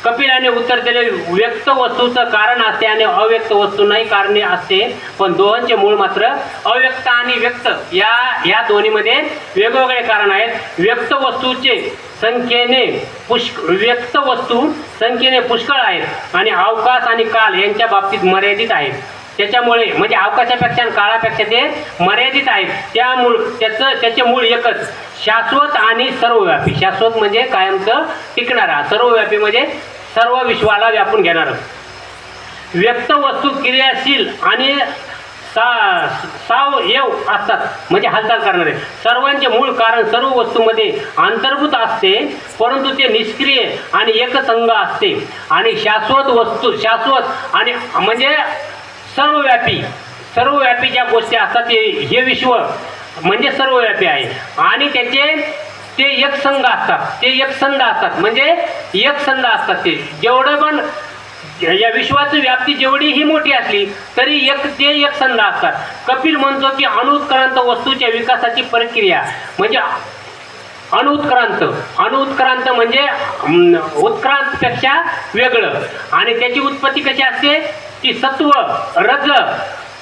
कपिलाने उत्तर दिले, व्यक्त वस्तूचं कारण असते आणि अव्यक्त वस्तूंनाही कारणे असते, पण दोहोंचे मूळ मात्र अव्यक्त आणि व्यक्त या दोन्हीमध्ये वेगवेगळे कारण आहेत. व्यक्त वस्तू संख्येने पुष्कळ आहेत आणि अवकाश आणि काल यांच्या बाबतीत मर्यादित आहेत. त्याच्यामुळे म्हणजे अवकाशापेक्षा आणि काळापेक्षा ते मर्यादित आहेत. त्याचे मूळ एकच, शाश्वत आणि सर्वव्यापी. शाश्वत म्हणजे कायमचं टिकणारा, सर्वव्यापी म्हणजे सर्व विश्वाला व्यापून घेणारं. व्यक्त वस्तू क्रियाशील आणि सावयव असतात, म्हणजे हालचाल करणारे. सर्वांचे मूळ कारण सर्व वस्तूंमध्ये अंतर्भूत असते, परंतु ते निष्क्रिय आणि एकसंग असते. आणि शाश्वत आणि म्हणजे सर्वव्यापी ज्या गोष्टी असतात हे विश्व म्हणजे सर्वव्यापी आहे. आणि ते एकसंध असतात म्हणजे एकसंध असतात. ते जेवढं पण या विश्वाची व्याप्ती जेवढीही मोठी असली तरी ते एकसंध असतात. कपिल म्हणतो की अनुत्क्रांत वस्तूच्या विकासाची प्रक्रिया म्हणजे अनुत्क्रांत म्हणजे उत्क्रांतपेक्षा वेगळं. आणि त्याची उत्पत्ती कशी असते, ती सत्व, रज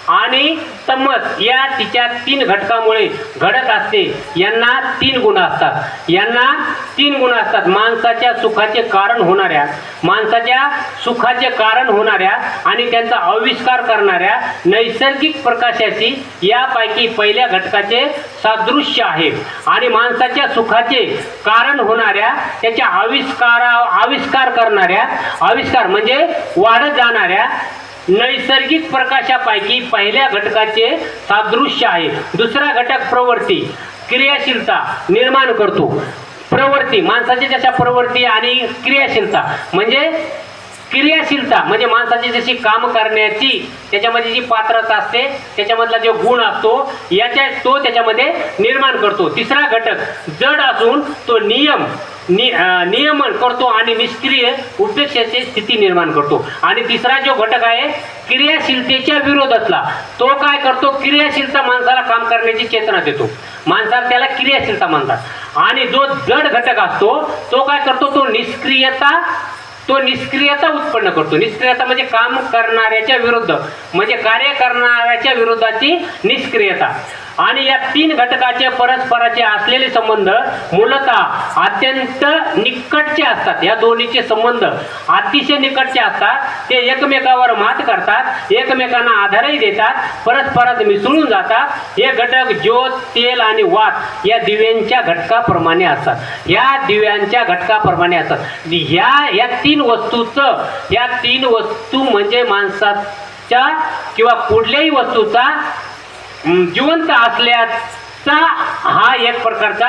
आणि तमस या तिच्या 3 घटकामुळे घडत असते. यांना 3 गुण असतात. यांना 3 गुण असतात. माणसाच्या सुखाचे कारण होणाऱ्या आणि त्यांचा आविष्कार करणाऱ्या नैसर्गिक प्रकाशाची यापैकी पहिल्या घटकाचे सादृश्य आहे. आणि माणसाच्या सुखाचे कारण होणाऱ्या त्याच्या आविष्कार करणाऱ्या म्हणजे वाढत जाणाऱ्या नैसर्गिक प्रकाशापैकी पहिल्या घटकाचे सादृश्य आहे. दुसरा घटक प्रवृत्ती, क्रियाशीलता निर्माण करतो. प्रवृत्ती माणसाच्या जशा प्रवृत्ती आणि क्रियाशीलता म्हणजे माणसाची जशी काम करण्याची त्याच्यामध्ये जी पात्रता असते, त्याच्यामधला जो गुण असतो तो त्याच्यामध्ये निर्माण करतो. तिसरा घटक जड असून तो नियमन करतो आणि निष्क्रिय उपेक्षेची स्थिती निर्माण करतो. आणि तिसरा जो घटक आहे क्रियाशीलतेच्या विरोधातला, तो काय करतो? क्रियाशीलता माणसाला काम करण्याची चेतना देतो. माणसाला त्याला क्रियाशीलता म्हणतात. आणि जो जड घटक असतो तो काय करतो? तो निष्क्रियता उत्पन्न करतो. निष्क्रियता म्हणजे काम करणाऱ्याच्या विरुद्ध, म्हणजे कार्य करणाऱ्याच्या विरोधाची निष्क्रियता. आणि या 3 घटकाचे परस्पराचे असलेले संबंध मूलतः अत्यंत निकटचे असतात. या दोन्हीचे संबंध अतिशय निकटचे असतात. ते एकमेकावर मात करतात, एकमेकांना आधारही देतात, परस्परात मिसळून जातात. हे घटक ज्योत, तेल आणि वात या दिव्यांच्या घटकाप्रमाणे असतात. या दिव्यांच्या घटकाप्रमाणे असतात. या 3 वस्तू म्हणजे माणसाच्या किंवा कुठल्याही वस्तूचा जिवंत असल्याचा हा एक प्रकारचा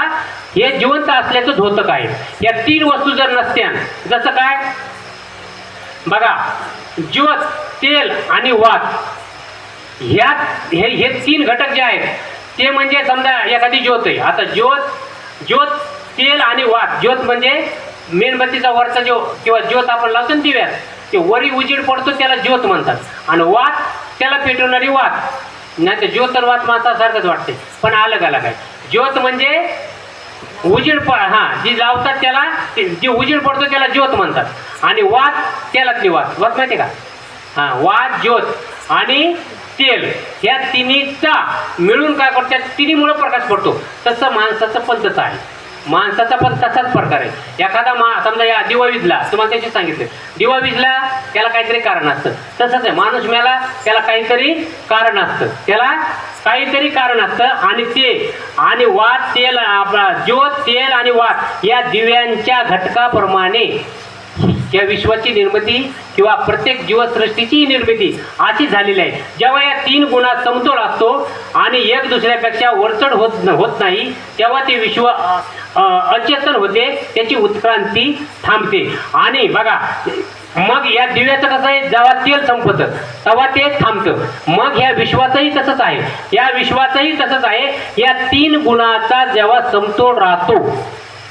हे जिवंत असल्याचं द्योतक आहे. या 3 वस्तू जर नसत्या, जसं काय बघा, ज्योत, तेल आणि वात, हे 3 घटक जे आहेत ते म्हणजे समजा एखादी ज्योत आहे. आता ज्योत, तेल आणि वात. ज्योत म्हणजे मेणबत्तीचा वरचा जो किंवा ज्योत आपण लावतो ना दिव्यात, ते वरी उजेड पडतो त्याला ज्योत म्हणतात. आणि वात त्याला पेटवणारी वात. नाही तर ज्योत तर वात माणसासारखंच वाटते, पण अलग आहे. ज्योत म्हणजे उजेड जी लावतात त्याला, जी उजेड पडतो त्याला ज्योत म्हणतात. आणि वात तेलातली वात माहिती का? वात, ज्योत आणि तेल या तिन्हीचा मिळून काय करतो? त्या तिन्हीमुळे प्रकाश पडतो. तसं माणसाचं पण तसं आहे. माणसाचा पण तसाच प्रकार आहे. एखादा समजा या दिवा विजला, तुम्हाला त्याची सांगितलं, दिवा विजला त्याला काहीतरी कारण असतं. तसंच आहे, माणूस मेला त्याला काहीतरी कारण असतं. आणि वात, तेल, ज्योत, तेल आणि वात या दिव्यांच्या घटकाप्रमाणे या विश्वाची निर्मिती किंवा प्रत्येक जीवसृष्टीची निर्मिती अशी झालेली आहे. जेव्हा या 3 गुणात समतोल असतो आणि एक दुसऱ्यापेक्षा वरचढ होत नाही, तेव्हा ते विश्व अचेतन होते, त्याची उत्क्रांती थांबते. आणि बघा, मग या दिव्याचं कसं आहे, जेव्हा तेल संपतं तेव्हा ते थांबतं. मग ह्या विश्वाचंही तसंच आहे. या 3 गुणाचा जेव्हा समतोल राहतो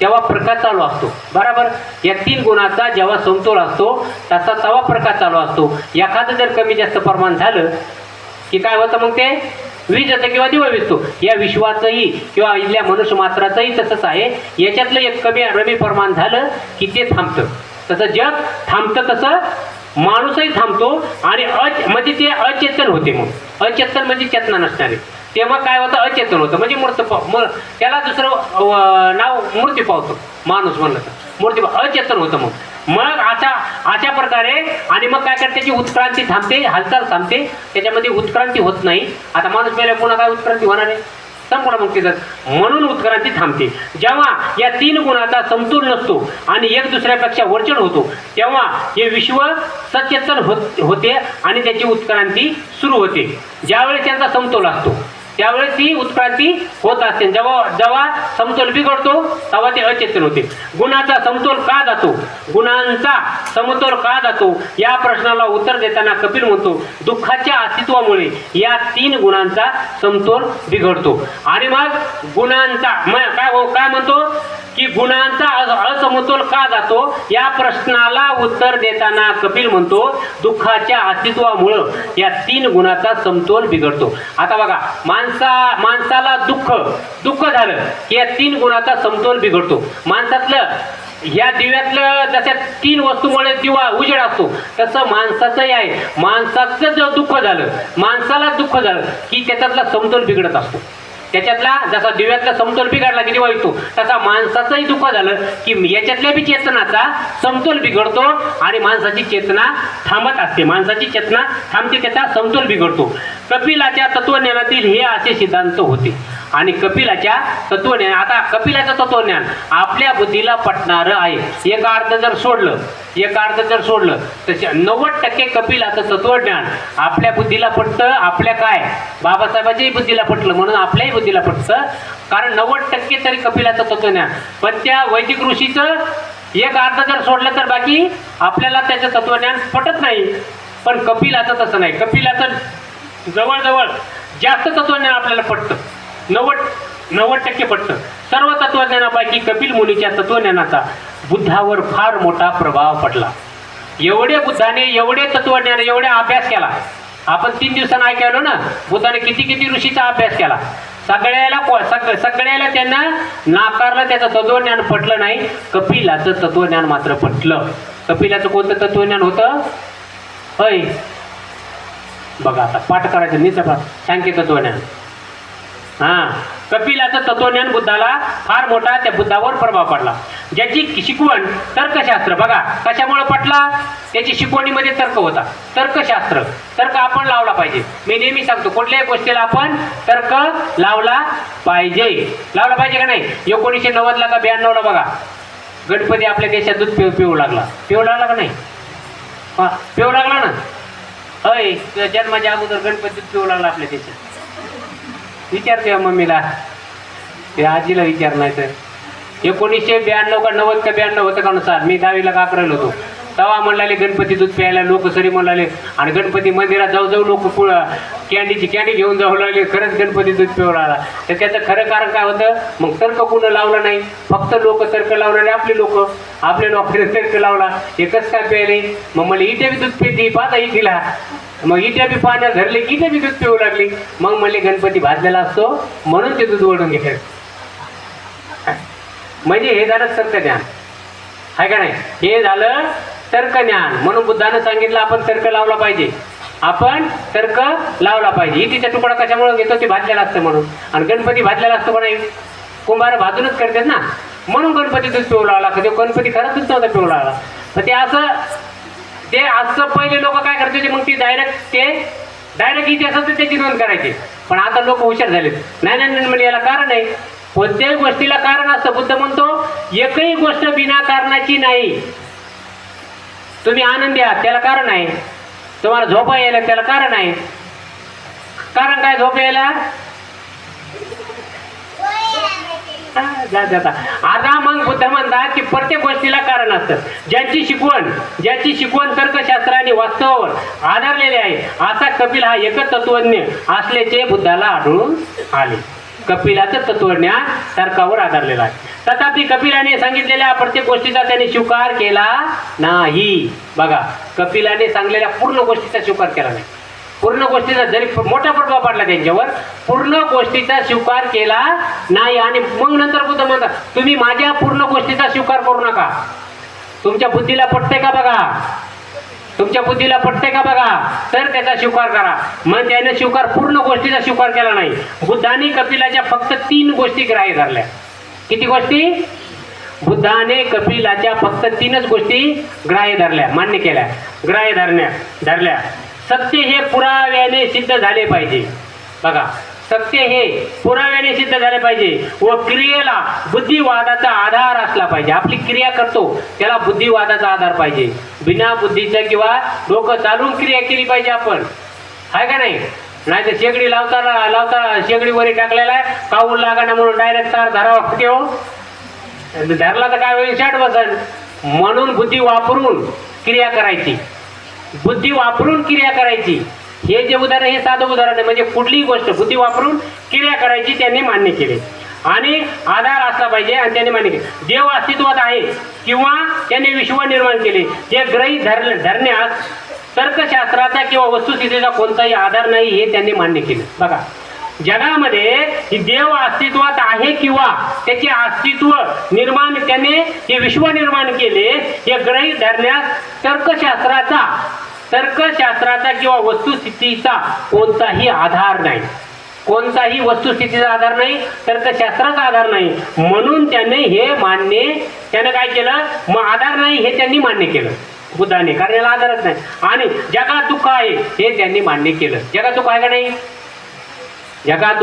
तेव्हा प्रकाश चालू असतो. बरोबर. या 3 गुणाचा जेव्हा समतोल असतो तेव्हा प्रकाश चालू असतो. एखादं जर कमी जास्त प्रमाण झालं की काय होतं? मग ते वीज येतं किंवा दिवा विजतो. या विश्वाचंही किंवा इथल्या मनुष्य मात्राचंही तसंच आहे. याच्यातलं एक कमी प्रमाण झालं की ते थांबतं. तसं जग थांबतं, तसं माणूसही थांबतो. आणि म्हणजे ते अचेतन होते. मग अचेतन म्हणजे चेतना नसणारे, तेव्हा काय होतं? अचेतन होतं. म्हणजे त्याला दुसरं नाव मूर्ती पावतो. माणूस म्हणलं तर मूर्ती अचेतन होतं. मग अशा प्रकारे आणि मग काय करते? त्याची उत्क्रांती थांबते, हालचाल थांबते, त्याच्यामध्ये उत्क्रांती होत नाही. आता माणूस मेला पुन्हा काय उत्क्रांती होणार आहे? संपूर्ण मुक्ती जात. म्हणून उत्क्रांती थांबते. जेव्हा या 3 गुणाचा समतोल नसतो आणि एक दुसऱ्यापेक्षा वरचढ होतो, तेव्हा हे विश्व सचेतन होते आणि त्याची उत्क्रांती सुरू होते. ज्यावेळेस त्यांचा समतोल असतो त्यावेळेस ती उत्क्रांती होत असते. जेव्हा समतोल बिघडतो तेव्हा ते अचेतन होते. गुणांचा समतोल का जातो या प्रश्नाला उत्तर देताना कपिल म्हणतो, दुःखाच्या अस्तित्वामुळे या 3 गुणांचा समतोल बिघडतो. आणि मग गुणांचा काय म्हणतो की गुणांचा असमतोल का जातो या प्रश्नाला उत्तर देताना कपिल म्हणतो, दुःखाच्या अस्तित्वामुळं या 3 गुणांचा समतोल बिघडतो. आता बघा, माणसाला दुःख झालं की या 3 गुणाचा समतोल बिघडतो. माणसातलं ह्या दिव्यातलं जशा 3 वस्तूमुळे दिवा उजेड असतो तसं माणसाचंही आहे. माणसाचं जर दुःख झालं, माणसाला दुःख झालं की त्याच्यातला समतोल बिघडत असतो. त्याच्यातला जसा दिव्यातला समतोल बिघडला की दिवा येतो, तसा माणसाचंही दुःख झालं की याच्यातल्या बी चेतनाचा समतोल बिघडतो आणि माणसाची चेतना थांबत असते. माणसाची चेतना थांबते, त्याचा समतोल बिघडतो. कपिलाच्या तत्वज्ञानातील हे असे सिद्धांत होते. आणि कपिलाच्या तत्वज्ञान, आता कपिलाचं तत्वज्ञान आपल्या बुद्धीला पटणारं आहे. एक अर्थ जर सोडलं तर 90% कपिलाचं तत्वज्ञान आपल्या बुद्धीला पटतं. आपल्या काय बाबासाहेबाच्याही बुद्धीला पटलं म्हणून आपल्याही बुद्धीला पटतं, कारण 90% तरी कपिलाचं तत्वज्ञान. पण त्या वैदिक ऋषीचं एक अर्थ जर सोडलं तर बाकी आपल्याला त्याचं तत्वज्ञान पटत नाही. पण कपिलाचं तसं नाही. कपिलाचं जवळजवळ जास्त तत्वज्ञान आपल्याला पटतं. 90% पटतं. सर्व तत्वज्ञानापैकी कपिल मुनीच्या तत्वज्ञानाचा बुद्धावर फार मोठा प्रभाव पडला. एवढे बुद्धाने एवढे तत्वज्ञान एवढा अभ्यास केला. आपण 3 दिवसांना ऐकलो ना, बुद्धाने किती ऋषीचा अभ्यास केला. सगळ्याला त्यांना नाकारलं, त्याचं तत्वज्ञान पटलं नाही. कपिलाचं तत्वज्ञान मात्र पटलं. कपिलाचं कोणतं तत्वज्ञान होतं? होय बघा, आता पाठ करायचं निसर्ग सांख्य तत्वज्ञान. कपिलाचं तत्वज्ञान बुद्धाला फार मोठा, त्या बुद्धावर प्रभाव पडला. ज्याची शिकवण तर्कशास्त्र, बघा कशामुळे पटला? त्याची शिकवणीमध्ये तर्क होता. तर्क आपण लावला पाहिजे. मी नेहमी सांगतो कुठल्याही गोष्टीला आपण तर्क लावला पाहिजे का नाही? 1990 का 92 बघा गणपती आपल्या देशात दूध पिऊ लागला का नाही? पिऊ लागला ना. होय, जन्माच्या अगोदर गणपती दूध पिऊ लागला आपल्या देशात. विचारते मम्मीला, ते आजीला विचार नाही तर 1992 का 90 का 92 होतं का नुसार मी 10वीला का 11ला होतो तेव्हा म्हणलाले गणपती दूध प्यायला लोक सरी म्हणलाले. आणि गणपती मंदिरात जाऊ लोक कॅन्डी घेऊन जाऊ लागले. खरंच गणपती दूध पिऊ लागला. तर त्याचं खरं कारण काय होतं? मग तर्क कुणं लावलं नाही, फक्त लोक तर्क लावणारे आपल्या लोकांनी तर्क लावला. एकच काय प्यायले? मग मला इथे बी दूध पिती पाहता इथेला, मग इथे बी पाण्यात धरले की इथे बी दूध पिऊ लागली. मग मला गणपती भाजलेला असतो म्हणून ते दूध ओढून घेतात. म्हणजे हे झालं तर्कज्ञान आहे का नाही? हे झालं तर्कज्ञान. म्हणून बुद्धानं सांगितलं आपण तर्क लावला पाहिजे. इथेचा तुकडा कशामुळे घेतो? ते भाजलेला असतं म्हणून. आणि गणपती भाजलेला असतो पण नाही, कुंभार भाजूनच करतात ना, म्हणून गणपती दूध पिऊ लागला. कधी गणपती खरंच दूध नव्हता पिऊ लागला. तर ते असं पहिले लोक काय करत होते? मग ती डायरेक्ट इतिहासात त्याची नोंद करायची. पण आता लोक हुशार झालेत. नाही म्हणजे याला कारण आहे. कोणत्याही गोष्टीला कारण असतं. बुद्ध म्हणतो एकही गोष्ट बिना कारणाची नाही. तुम्ही आनंदी आहात त्याला कारण आहे. तुम्हाला झोपा यायला त्याला कारण आहे. कारण काय झोप यायला? आता मग बुद्ध म्हणतात की प्रत्येक गोष्टीला कारण असतं. ज्याची शिकवण तर्कशास्त्राने वास्तवावर आधारलेली आहे असा कपिल हा एकच तत्वज्ञ असल्याचे बुद्धाला आढळून आले. कपिलाचं तत्वज्ञान तर्कावर आधारलेलं आहे. तथापि कपिलाने सांगितलेल्या प्रत्येक गोष्टीचा त्याने स्वीकार केला नाही. बघा, कपिलाने सांगलेल्या पूर्ण गोष्टीचा स्वीकार केला नाही. पूर्ण गोष्टीचा जरी मोठा प्रभाव पडला त्यांच्यावर, पूर्ण गोष्टीचा स्वीकार केला नाही. आणि मग नंतर बुद्ध म्हणतात तुम्ही माझ्या पूर्ण गोष्टीचा स्वीकार करू नका. तुमच्या बुद्धीला पटते का बघा, तर त्याचा स्वीकार करा. मग त्याने पूर्ण गोष्टीचा स्वीकार केला नाही. बुद्धाने कपिलाच्या फक्त 3 गोष्टी ग्राह्य धरल्या. किती गोष्टी? बुद्धाने कपिलाच्या फक्त 3च गोष्टी ग्राह्य धरल्या, मान्य केल्या, ग्राह्य धरल्या. सत्य हे पुराव्याने सिद्ध झाले पाहिजे. बघा, सत्य हे पुराव्याने सिद्ध झाले पाहिजे व क्रियेला बुद्धिवादाचा आधार असला पाहिजे. आपली क्रिया करतो त्याला बुद्धिवादाचा आधार पाहिजे. बिना बुद्धीचं किंवा डोकं चालून क्रिया केली पाहिजे आपण, आहे का नाही? नाही तर शेगडी लावता शेगडी वरी टाकलेला आहे, काऊन लागाना म्हणून डायरेक्ट तार धरावा ठेव, धरला तर काय होईल? शाट बसन. म्हणून बुद्धी वापरून क्रिया करायची. हे जे उदाहरण, हे साधं उदाहरण आहे. म्हणजे कुठलीही गोष्ट बुद्धी वापरून क्रिया करायची त्यांनी मान्य केले आणि आधार असला पाहिजे. आणि त्यांनी मान्य केले देव अस्तित्वात आहे किंवा त्यांनी विश्व निर्माण केले. जे गृहीत धरण्यास तर्कशास्त्राचा किंवा वस्तुस्थितीचा कोणताही आधार नाही हे त्यांनी मान्य केलं. बघा, जगामध्ये ही देव अस्तित्वात आहे किंवा त्याचे अस्तित्व निर्माण त्याने हे विश्व निर्माण केले हे गृहीत धरण्यास तर्कशास्त्राचा किंवा वस्तुस्थितीचा कोणताही आधार नाही. कोणताही वस्तुस्थितीचा आधार नाही, तर्कशास्त्राचा आधार नाही. म्हणून त्याने काय केलं, मग आधार नाही हे त्यांनी मान्य केलं बुद्धाने, कारण याला आधारच नाही. आणि जगात दुःख आहे हे त्यांनी मान्य केलं. जगात दुःख आहे का नाही? जगात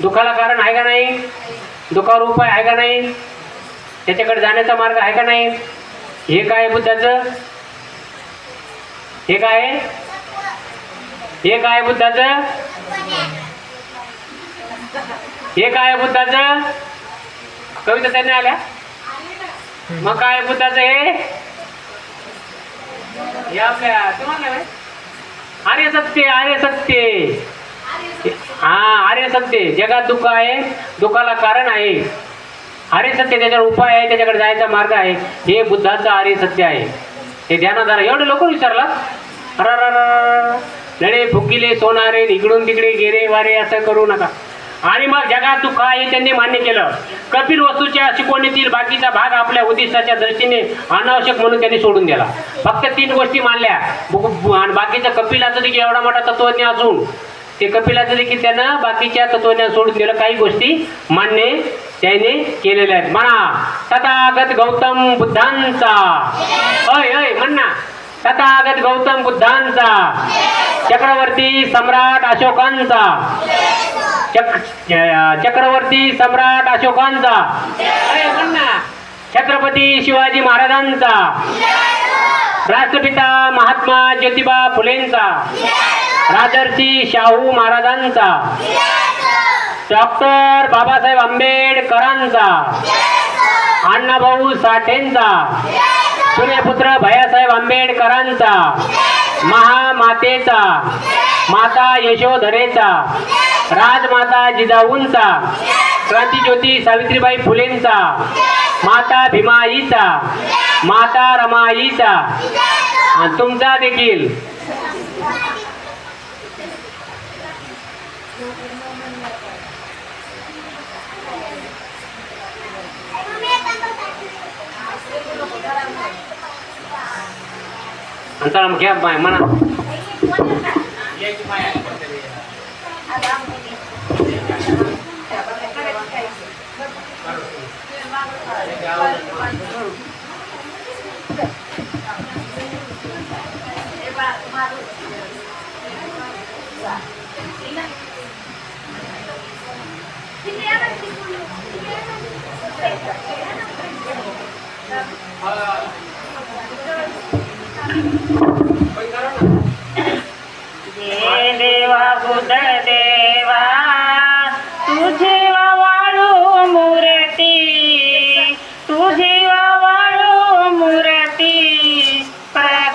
दुःखाला कारण आहे का नाही? दुःखावर उपाय आहे का नाही? त्याच्याकडे जाण्याचा मार्ग आहे का नाही? हे काय बुद्धाचं? हे काय बुद्धाचं? हे काय बुद्धाचं? कविता त्यांनी आल्या मग काय बुद्धाचं? हे आपल्या तुम्हाला आर्य सत्य हा आर्य सत्य. जगात दुःख आहे, दुःखाला कारण आहे, आर्य सत्य त्याच्यावर उपाय आहे, त्याच्याकडे जायचा मार्ग आहे. हे बुद्धाचं आर्य सत्य आहे. हे ध्यानात धरा. एवढे लोक विचारला लढे फुकिले सोनारे इकडून तिकडे गेरे वारे असं करू नका. आणि मग जगात दुःख आहे हे त्यांनी मान्य केलं. कपिल वस्तूच्या शिकवणीतील बाकीचा भाग आपल्या उद्दिष्टाच्या दृष्टीने अनावश्यक म्हणून त्यांनी सोडून दिला. फक्त 3 गोष्टी मानल्या. आणि बाकीचं कपिलाचं देखील एवढा मोठा तत्वज्ञ असून ते कपिलाचं देखील त्यानं बाकीच्या तत्वज्ञान सोडून दिलं. काही गोष्टी मान्य त्याने केलेल्या आहेत. म्हणा तथागत गौतम बुद्धांचा म्हणा तथागत गौतम बुद्धांचा, चक्रवर्ती सम्राट अशोकांचा, चक्रवर्ती सम्राट अशोकांचा, म्हणा छत्रपती शिवाजी महाराजांचा, राष्ट्रपिता महात्मा ज्योतिबा फुलेंचा, राजर्षी शाहू महाराजांचा, डॉक्टर बाबासाहेब आंबेडकरांचा, अण्णाभाऊ साठेंचा, सूर्यपुत्र भैयासाहेब आंबेडकरांचा, महामातेचा, माता यशोधरेचा, राजमाता जिजाऊंचा, क्रांतिज्योती सावित्रीबाई फुलेंचा, माता भीमाईचा, माता रमाईचा आणि तुमचा देखील. चला मग घ्या म्हणा.